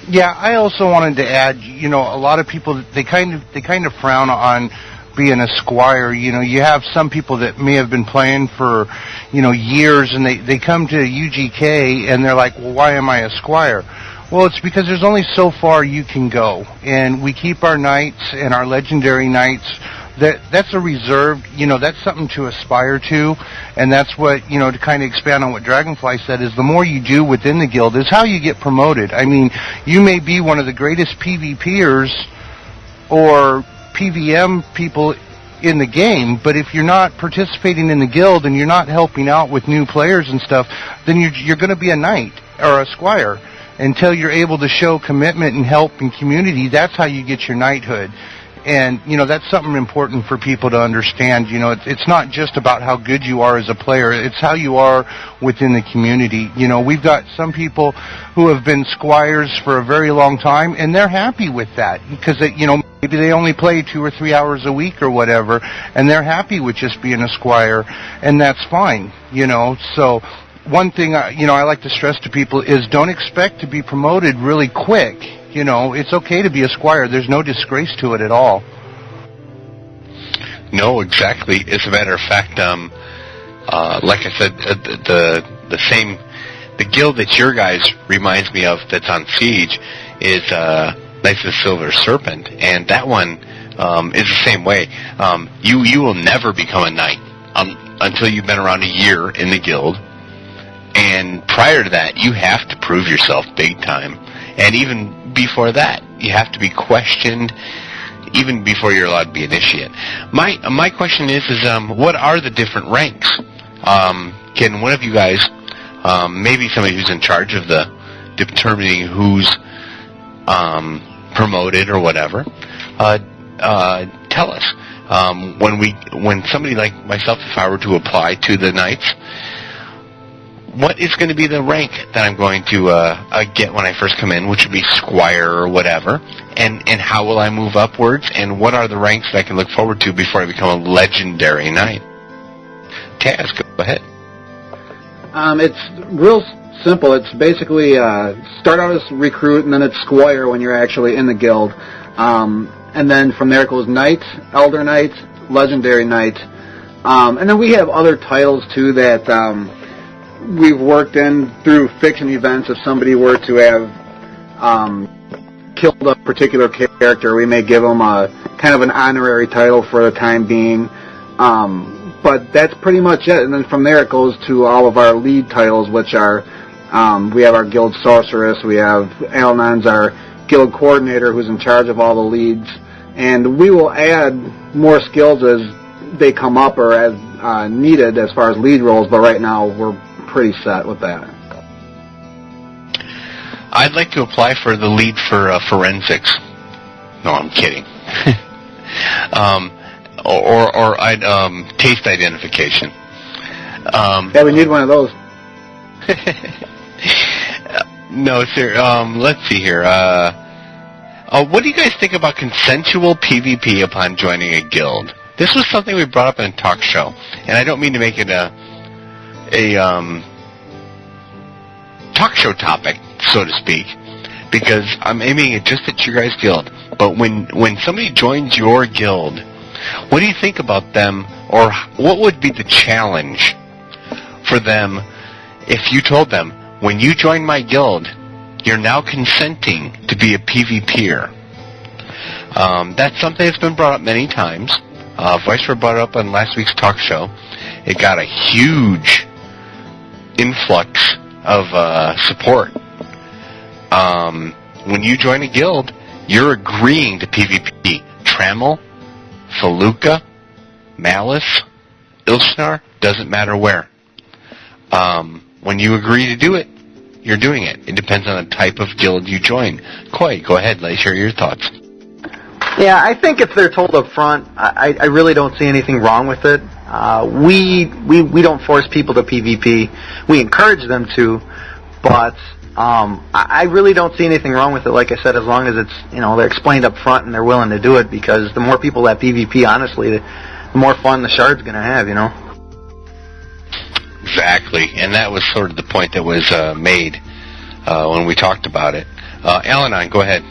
Yeah, I also wanted to add, a lot of people, they kind of frown on being a squire. You have some people that may have been playing for, years, and they come to UGK and they're like, well, why am I a squire? Well, it's because there's only so far you can go, and we keep our knights and our legendary knights. That's a reserved, that's something to aspire to, and that's what, to kind of expand on what Dragonfly said, is the more you do within the guild is how you get promoted. I mean, you may be one of the greatest PvPers or PVM people in the game, but if you're not participating in the guild and you're not helping out with new players and stuff, then you're going to be a knight or a squire. Until you're able to show commitment and help in community, that's how you get your knighthood. And, that's something important for people to understand. It's not just about how good you are as a player. It's how you are within the community. We've got some people who have been squires for a very long time, and they're happy with that because, maybe they only play 2 or 3 hours a week or whatever, and they're happy with just being a squire, and that's fine, So one thing, I like to stress to people is don't expect to be promoted really quick. It's okay to be a squire. There's no disgrace to it at all. No, exactly. As a matter of fact, like I said, the guild that your guys reminds me of that's on Siege is Knights of the Silver Serpent, and that one is the same way. You will never become a knight until you've been around a year in the guild. And prior to that, you have to prove yourself big time. And even before that, you have to be questioned even before you're allowed to be initiate. My question is what are the different ranks? Can one of you guys, maybe somebody who's in charge of the determining who's promoted or whatever, tell us. When somebody like myself, if I were to apply to the Knights, what is going to be the rank that I'm going to get when I first come in, which would be Squire or whatever, and how will I move upwards, and what are the ranks that I can look forward to before I become a legendary Knight? Taz, go ahead. It's real simple. It's basically start out as recruit, and then it's Squire when you're actually in the guild. And then from there it goes Knight, Elder Knight, Legendary Knight. And then we have other titles, too, that we've worked in through fiction events. If somebody were to have killed a particular character, we may give them a kind of an honorary title for the time being. But that's pretty much it. And then from there it goes to all of our lead titles, which are, we have our guild sorceress, we have Al-Nan's our guild coordinator who's in charge of all the leads. And we will add more skills as they come up or as needed as far as lead roles, but right now we're pretty set with that. I'd like to apply for the lead for forensics. No, I'm kidding. Or I'd taste identification. Yeah, we need one of those. No, sir. Let's see here. What do you guys think about consensual PvP upon joining a guild? This was something we brought up in a talk show, and I don't mean to make it a talk show topic, so to speak, because I'm aiming it just at your guys' guild. But when somebody joins your guild, what do you think about them, or what would be the challenge for them if you told them, when you join my guild, you're now consenting to be a PvPer? That's something that's been brought up many times. Viceroy brought it up on last week's talk show. It got a huge influx of support. When you join a guild, you're agreeing to PvP. Trammel, Feluca, Malice, Ilshnar, doesn't matter where. When you agree to do it, you're doing it. It depends on the type of guild you join. Koi, go ahead, let's share your thoughts. Yeah, I think if they're told up front, I really don't see anything wrong with it. We don't force people to PvP. We encourage them to, but I really don't see anything wrong with it. Like I said, as long as it's, they're explained up front and they're willing to do it, because the more people that PvP, honestly, the more fun the Shard's going to have, Exactly, and that was sort of the point that was made when we talked about it. Al-Anon, go ahead.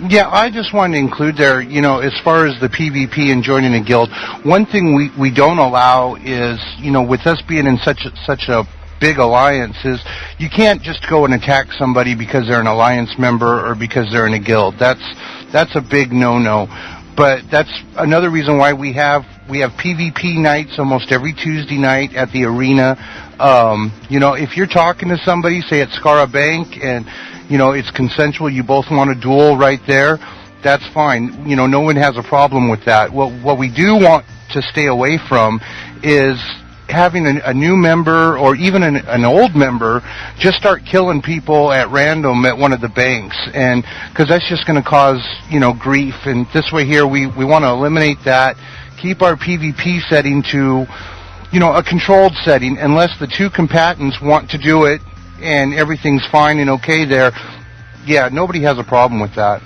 Yeah, I just wanted to include there, as far as the PvP and joining a guild, one thing we don't allow is, with us being in such a big alliance, is you can't just go and attack somebody because they're an alliance member or because they're in a guild. That's a big no-no. But that's another reason why we have PvP nights almost every Tuesday night at the arena. If you're talking to somebody, say at Scarra Bank, and it's consensual, you both want a duel right there, that's fine. No one has a problem with that. What we do want to stay away from is having a new member or even an old member just start killing people at random at one of the banks, and because that's just going to cause grief. And this way here we want to eliminate that, keep our PvP setting to a controlled setting, unless the two combatants want to do it and everything's fine and okay there. Yeah, nobody has a problem with that.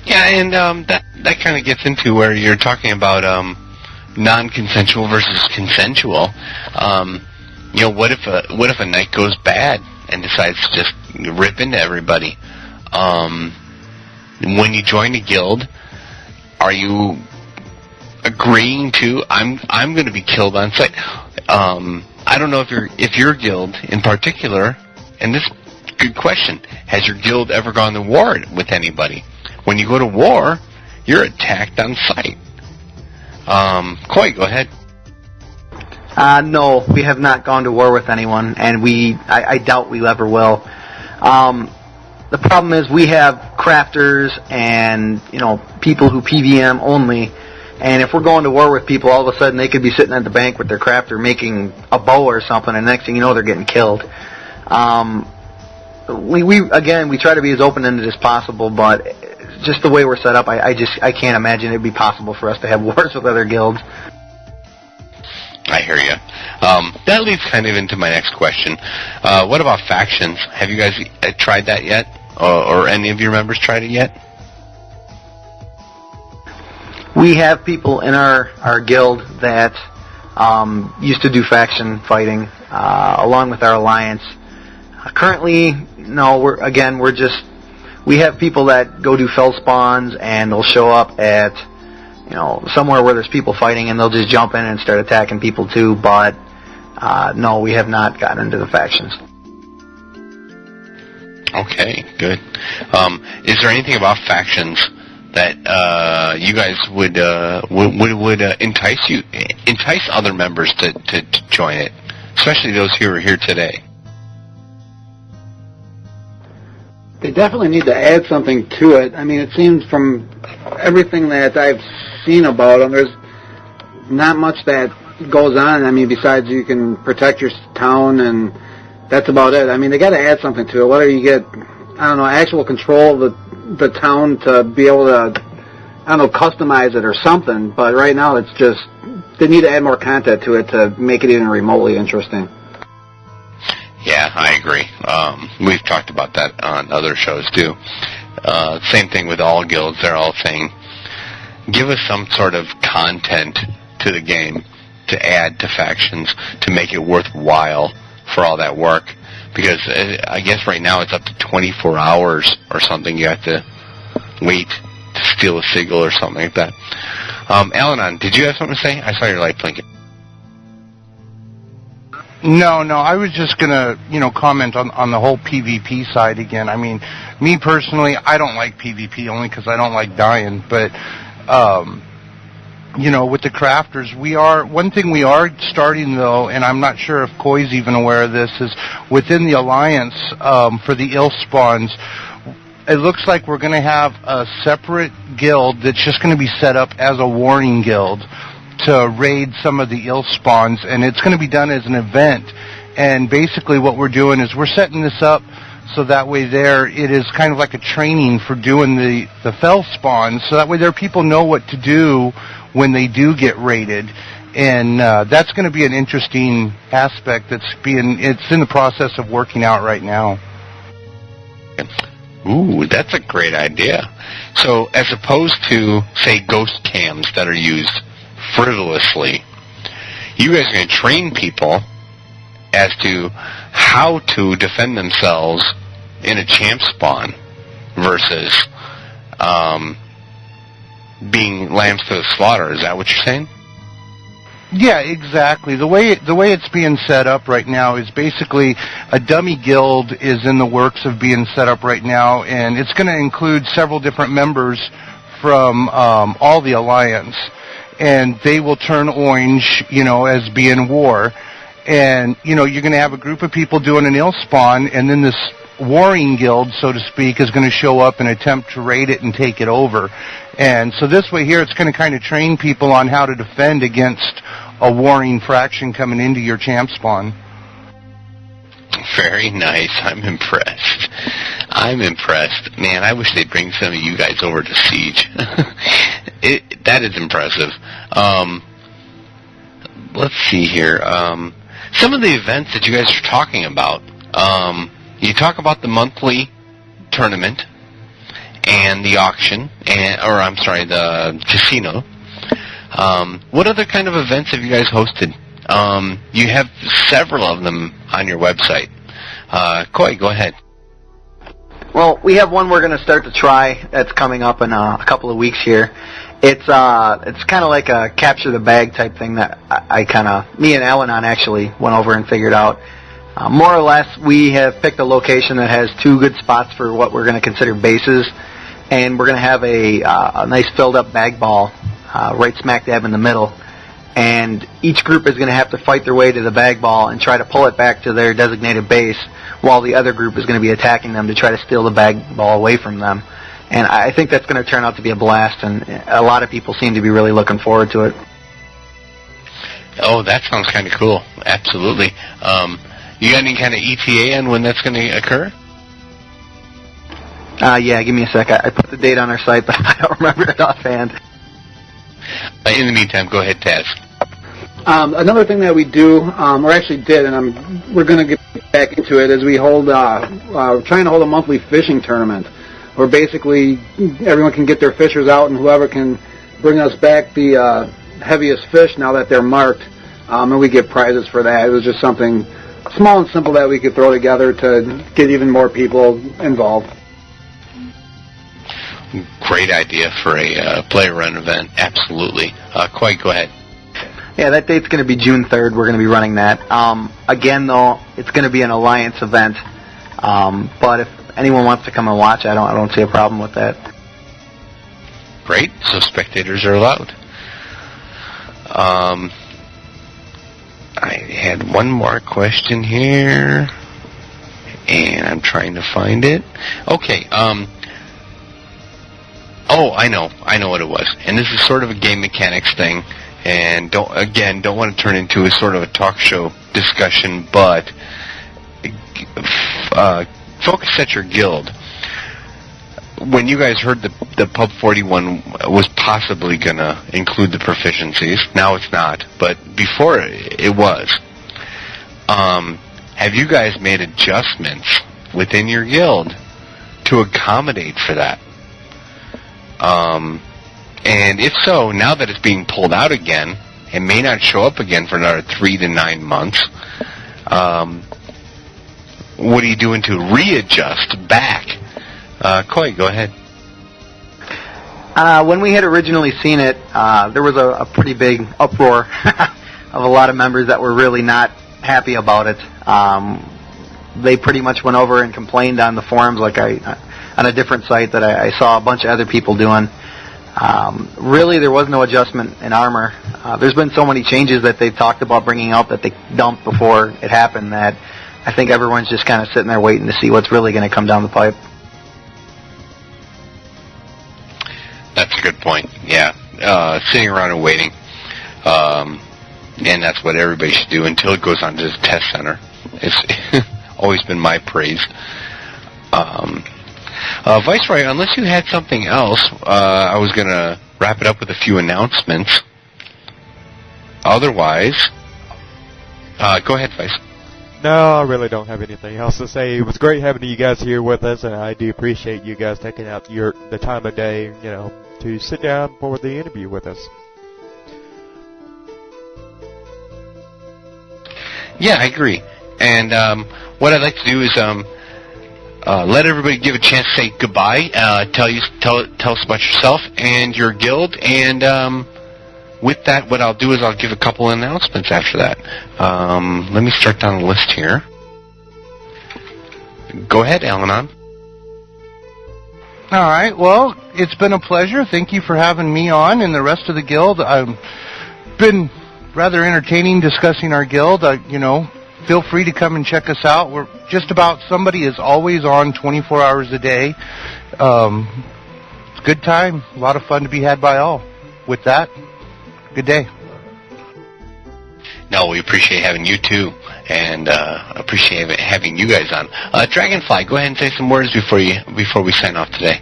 Yeah, and that kind of gets into where you're talking about non-consensual versus consensual. What if a knight goes bad and decides to just rip into everybody? When you join a guild, are you agreeing to I'm going to be killed on sight? I don't know if your guild in particular, and this is a good question, has your guild ever gone to war with anybody? when you go to war, you're attacked on sight. Coy, go ahead. No, we have not gone to war with anyone, and I doubt we ever will. The problem is we have crafters and, people who PVM only, and if we're going to war with people, all of a sudden they could be sitting at the bank with their crafter making a bow or something, and next thing you know, they're getting killed. We try to be as open-ended as possible, but just the way we're set up, I can't imagine it'd be possible for us to have wars with other guilds. I hear you. That leads kind of into my next question. What about factions? Have you guys tried that yet? Or any of your members tried it yet? We have people in our guild that used to do faction fighting along with our alliance. Currently, no. We have people that go do fell spawns, and they'll show up at somewhere where there's people fighting, and they'll just jump in and start attacking people too. But no, we have not gotten into the factions. Okay, good. Is there anything about factions that you guys would entice other members to join it, especially those who are here today? They definitely need to add something to it. I mean, it seems from everything that I've seen about them, there's not much that goes on. I mean, besides you can protect your town, and that's about it. I mean, they got to add something to it. Whether you get, actual control of the town to be able to, customize it or something. But right now, it's just they need to add more content to it to make it even remotely interesting. Yeah, I agree. We've talked about that on other shows too. Same thing with all guilds. They're all saying, give us some sort of content to the game to add to factions to make it worthwhile for all that work. Because I guess right now it's up to 24 hours or something. You have to wait to steal a sigil or something like that. Alanon, did you have something to say? I saw your light blinking. No, I was just going to, comment on the whole PvP side again. I mean, me personally, I don't like PvP only because I don't like dying. But, with the crafters, one thing we are starting, though, and I'm not sure if Koi's even aware of this, is within the Alliance for the ill spawns, it looks like we're going to have a separate guild that's just going to be set up as a warning guild to raid some of the ill spawns, and it's going to be done as an event. And basically what we're doing is we're setting this up so that way it is kind of like a training for doing the fell spawns, so that way people know what to do when they do get raided. And that's going to be an interesting aspect it's in the process of working out right now. Ooh, that's a great idea. So as opposed to, say, ghost cams that are used frivolously, you guys are going to train people as to how to defend themselves in a champ spawn versus being lambs to the slaughter. Is that what you're saying? Yeah, exactly. The way it's being set up right now is basically a dummy guild is in the works of being set up right now, and it's going to include several different members from all the Alliance. And they will turn orange, as being war. And, you're going to have a group of people doing an ill spawn, and then this warring guild, so to speak, is going to show up and attempt to raid it and take it over. And so this way here, it's going to kind of train people on how to defend against a warring fraction coming into your champ spawn. Very nice. I'm impressed. Man, I wish they'd bring some of you guys over to Siege. That is impressive. Let's see here. Some of the events that you guys are talking about, you talk about the monthly tournament and the auction, the casino. What other kind of events have you guys hosted? You have several of them on your website. Koi, go ahead. Well, we have one we're going to start to try that's coming up in a couple of weeks here. It's kind of like a capture the bag type thing that me and Alanon actually went over and figured out. More or less, we have picked a location that has two good spots for what we're going to consider bases, and we're going to have a nice filled-up bag ball right smack dab in the middle. And each group is going to have to fight their way to the bag ball and try to pull it back to their designated base, while the other group is going to be attacking them to try to steal the bag ball away from them. And I think that's going to turn out to be a blast, and a lot of people seem to be really looking forward to it. Oh, that sounds kind of cool. Absolutely. You got any kind of ETA on when that's going to occur? Yeah, give me a sec. I put the date on our site, but I don't remember it offhand. In the meantime, go ahead, Taz. Another thing that we do, or actually did, and we're going to get back into it, is we hold, trying to hold a monthly fishing tournament, where basically everyone can get their fishers out, and whoever can bring us back the heaviest fish now that they're marked, and we get prizes for that. It was just something small and simple that we could throw together to get even more people involved. Great idea for a player-run event. Absolutely. Quite, go ahead. Yeah, that date's going to be June 3rd. We're going to be running that. Again, though, it's going to be an alliance event. But if anyone wants to come and watch, I don't see a problem with that. Great. So spectators are allowed. I had one more question here, and I'm trying to find it. Okay. Oh, I know what it was. And this is sort of a game mechanics thing, and don't want to turn into a sort of a talk show discussion, but focus at your guild. When you guys heard the Pub 41 was possibly going to include the proficiencies, now it's not, but before it was, have you guys made adjustments within your guild to accommodate for that? And if so, now that it's being pulled out again, it may not show up again for another 3 to 9 months. What are you doing to readjust back? Coy, go ahead. When we had originally seen it, there was a pretty big uproar of a lot of members that were really not happy about it. They pretty much went over and complained on the forums, like on a different site that I saw a bunch of other people doing. Really, there was no adjustment in armor. There's been so many changes that they've talked about bringing out that they dumped before it happened that I think everyone's just kind of sitting there waiting to see what's really going to come down the pipe. That's a good point. Yeah, sitting around and waiting, and that's what everybody should do until it goes on to the test center. It's always been my praise. Viceroy, unless you had something else, I was going to wrap it up with a few announcements. Otherwise, go ahead, Vice. No, I really don't have anything else to say. It was great having you guys here with us, and I do appreciate you guys taking out the time of day, to sit down for the interview with us. Yeah, I agree. And what I'd like to do is let everybody give a chance to say goodbye. Tell us about yourself and your guild. And with that, what I'll do is I'll give a couple announcements after that. Let me start down the list here. Go ahead, Al-Anon. All right. Well, it's been a pleasure. Thank you for having me on and the rest of the guild. I've been rather entertaining discussing our guild. Feel free to come and check us out. We're just about somebody is always on 24 hours a day. It's a good time. A lot of fun to be had by all. With that, good day. No, we appreciate having you too, and appreciate having you guys on. Dragonfly, go ahead and say some words before we sign off today.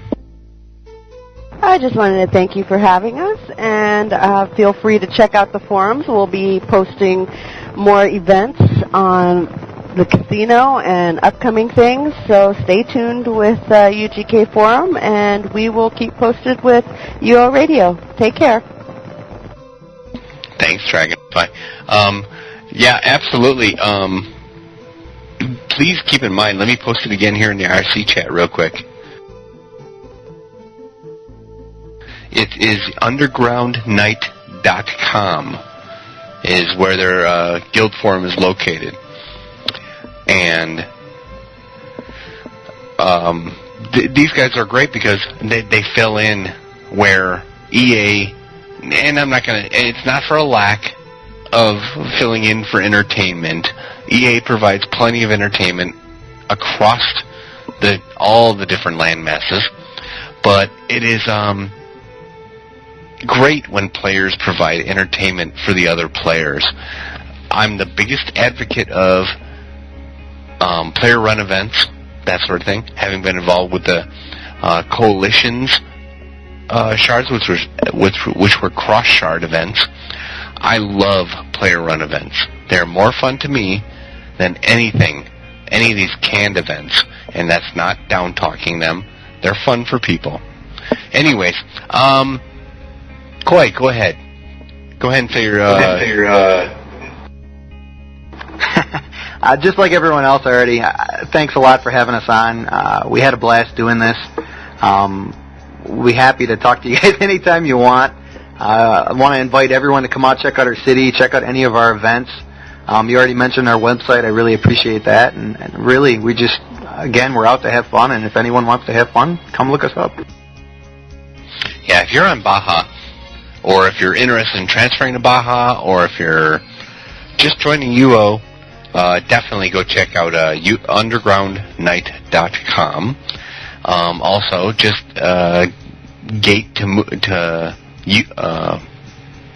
I just wanted to thank you for having us, and feel free to check out the forums. We'll be posting more events on the casino and upcoming things, so stay tuned with UGK Forum, and we will keep posted with UO Radio. Take care. Thanks, Dragonfly. Yeah, absolutely. Please keep in mind, let me post it again here in the IRC chat real quick. It is undergroundnight.com is where their guild forum is located. And these guys are great because they fill in where EA, and it's not for a lack of filling in for entertainment. EA provides plenty of entertainment across all the different land masses, but it is great when players provide entertainment for the other players. I'm the biggest advocate of player-run events, that sort of thing, having been involved with the coalitions shards, which were cross-shard events. I love player-run events. They're more fun to me than any of these canned events, and that's not down-talking them. They're fun for people. Anyways, Coy, go ahead. Go ahead and say your... Just like everyone else already, thanks a lot for having us on. We had a blast doing this. We're happy to talk to you guys anytime you want. I want to invite everyone to come out, check out our city, check out any of our events. You already mentioned our website. I really appreciate that. And really, we're out to have fun. And if anyone wants to have fun, come look us up. Yeah, if you're on Baja, or if you're interested in transferring to Baja, or if you're just joining UO, definitely go check out undergroundnight.com. Also, just gate to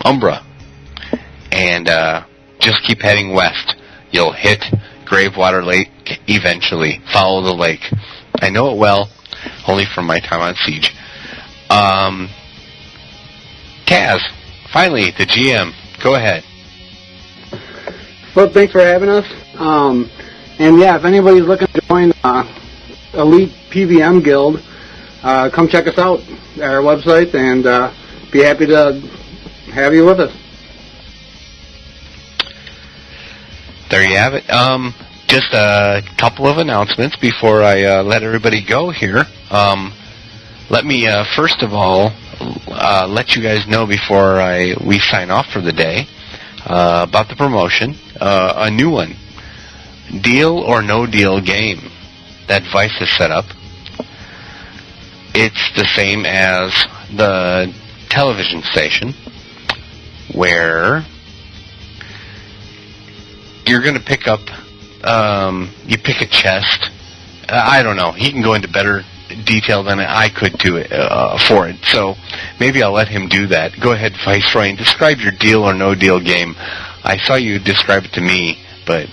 Umbra, and just keep heading west. You'll hit Gravewater Lake eventually. Follow the lake. I know it well, only from my time on Siege. Taz, finally, the GM. Go ahead. Well, thanks for having us. And yeah, if anybody's looking to join Elite PVM Guild, come check us out at our website, and be happy to have you with us. There you have it. Just a couple of announcements before I let everybody go here. Let me first of all let you guys know before we sign off for the day about the promotion. A new one, Deal or No Deal game that Vice has set up. It's the same as the television station, where you're going to pick up, you pick a chest. I don't know. He can go into better detail than I could for it. So maybe I'll let him do that. Go ahead, Viceroy, and describe your Deal or No Deal game. I saw you describe it to me, but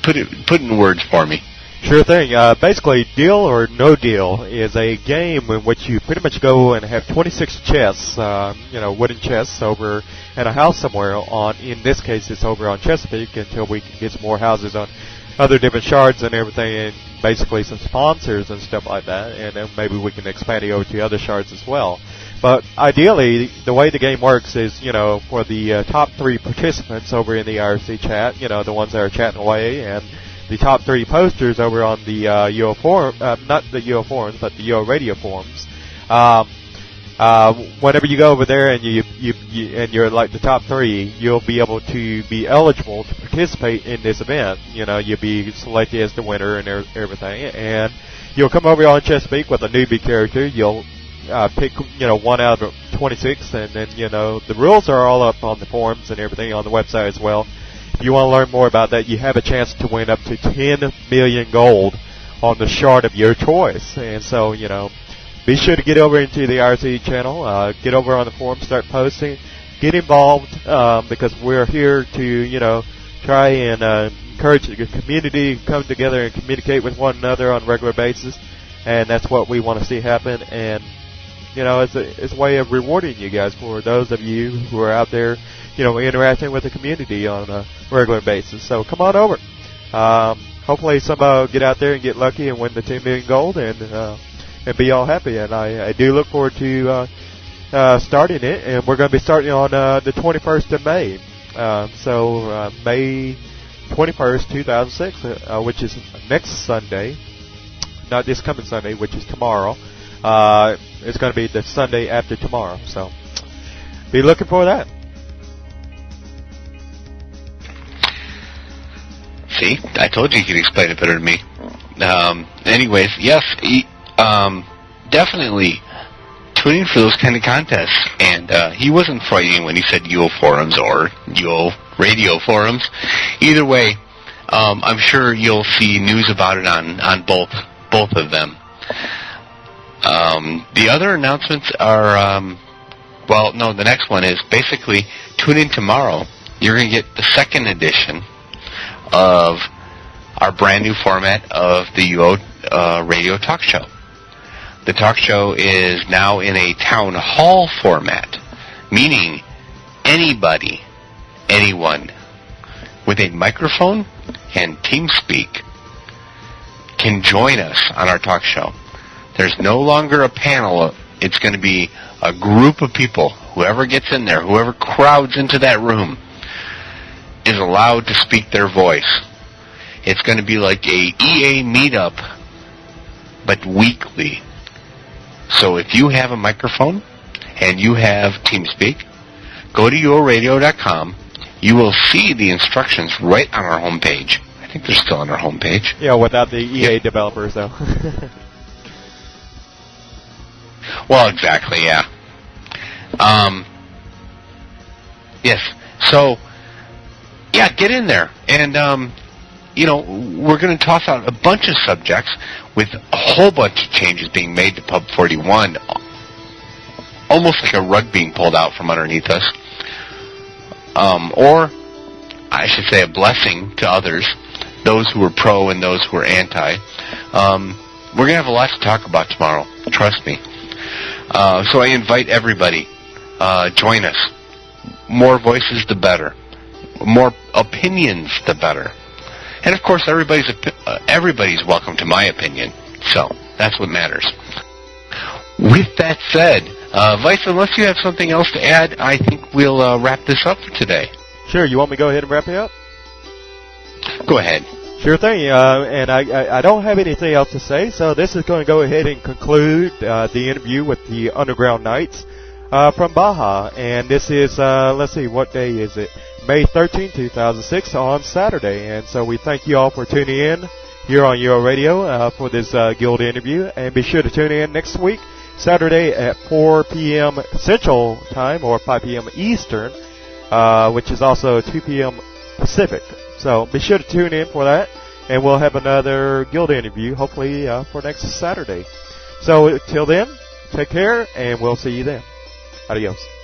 put it in words for me. Sure thing. Basically, Deal or No Deal is a game in which you pretty much go and have 26 chests, wooden chests over in a house somewhere in this case, it's over on Chesapeake until we can get some more houses on other different shards and everything, and basically some sponsors and stuff like that, and then maybe we can expand it over to other shards as well. But ideally, the way the game works is, for the top 3 participants over in the IRC chat, the ones that are chatting away, and the top 3 posters over on the UO forum, not the UO forums, but the UO radio forums. Whenever you go over there and you're like the top 3, you'll be able to be eligible to participate in this event. You'll be selected as the winner and everything, and you'll come over on Chesapeake with a newbie character. You'll pick, one out of 26, and then, the rules are all up on the forums and everything on the website as well. If you want to learn more about that, you have a chance to win up to 10 million gold on the shard of your choice. And so, be sure to get over into the IRC channel, get over on the forum, start posting, get involved, because we're here to, try and encourage the community to come together and communicate with one another on a regular basis. And that's what we want to see happen. And, it's a way of rewarding you guys for those of you who are out there, interacting with the community on a regular basis. So come on over. Hopefully somebody will get out there and get lucky and win the 10 million gold and be all happy. And I do look forward to starting it. And we're going to be starting on the 21st of May. May 21st, 2006, which is next Sunday. Not this coming Sunday, which is tomorrow. It's going to be the Sunday after tomorrow. So be looking for that. See, I told you could explain it better than me. Anyways, yes, definitely tune in for those kind of contests. And he wasn't fighting when he said UO forums or UO radio forums. Either way, I'm sure you'll see news about it on both of them. The other announcements are, the next one is basically tune in tomorrow. You're going to get the second edition of our brand new format of the UO radio talk show. The talk show is now in a town hall format, meaning anybody, anyone with a microphone and TeamSpeak can join us on our talk show. There's no longer a panel. It's going to be a group of people. Whoever gets in there, whoever crowds into that room is allowed to speak their voice. It's going to be like a EA meetup, but weekly. So if you have a microphone and you have TeamSpeak, go to yourradio.com. You will see the instructions right on our homepage. I think they're still on our homepage. Yeah, without the EA developers, though. Well, exactly, yeah. Yes. So, yeah, get in there. And, we're going to toss out a bunch of subjects with a whole bunch of changes being made to Pub 41. Almost like a rug being pulled out from underneath us. Or, I should say, a blessing to others, those who are pro and those who are anti. We're going to have a lot to talk about tomorrow. Trust me. So I invite everybody, join us. More voices, the better. More opinions, the better. And of course, everybody's welcome to my opinion. So that's what matters. With that said, Vice, unless you have something else to add, I think we'll wrap this up for today. Sure. You want me to go ahead and wrap it up? Go ahead. Sure thing, and I don't have anything else to say, so this is going to go ahead and conclude the interview with the Underground Knights from Baja, and this is, let's see, what day is it? May 13, 2006, on Saturday, and so we thank you all for tuning in here on Euro Radio for this guild interview, and be sure to tune in next week, Saturday at 4 p.m. Central Time, or 5 p.m. Eastern, which is also 2 p.m. Pacific. So be sure to tune in for that, and we'll have another guild interview, hopefully for next Saturday. So till then, take care, and we'll see you then. Adios.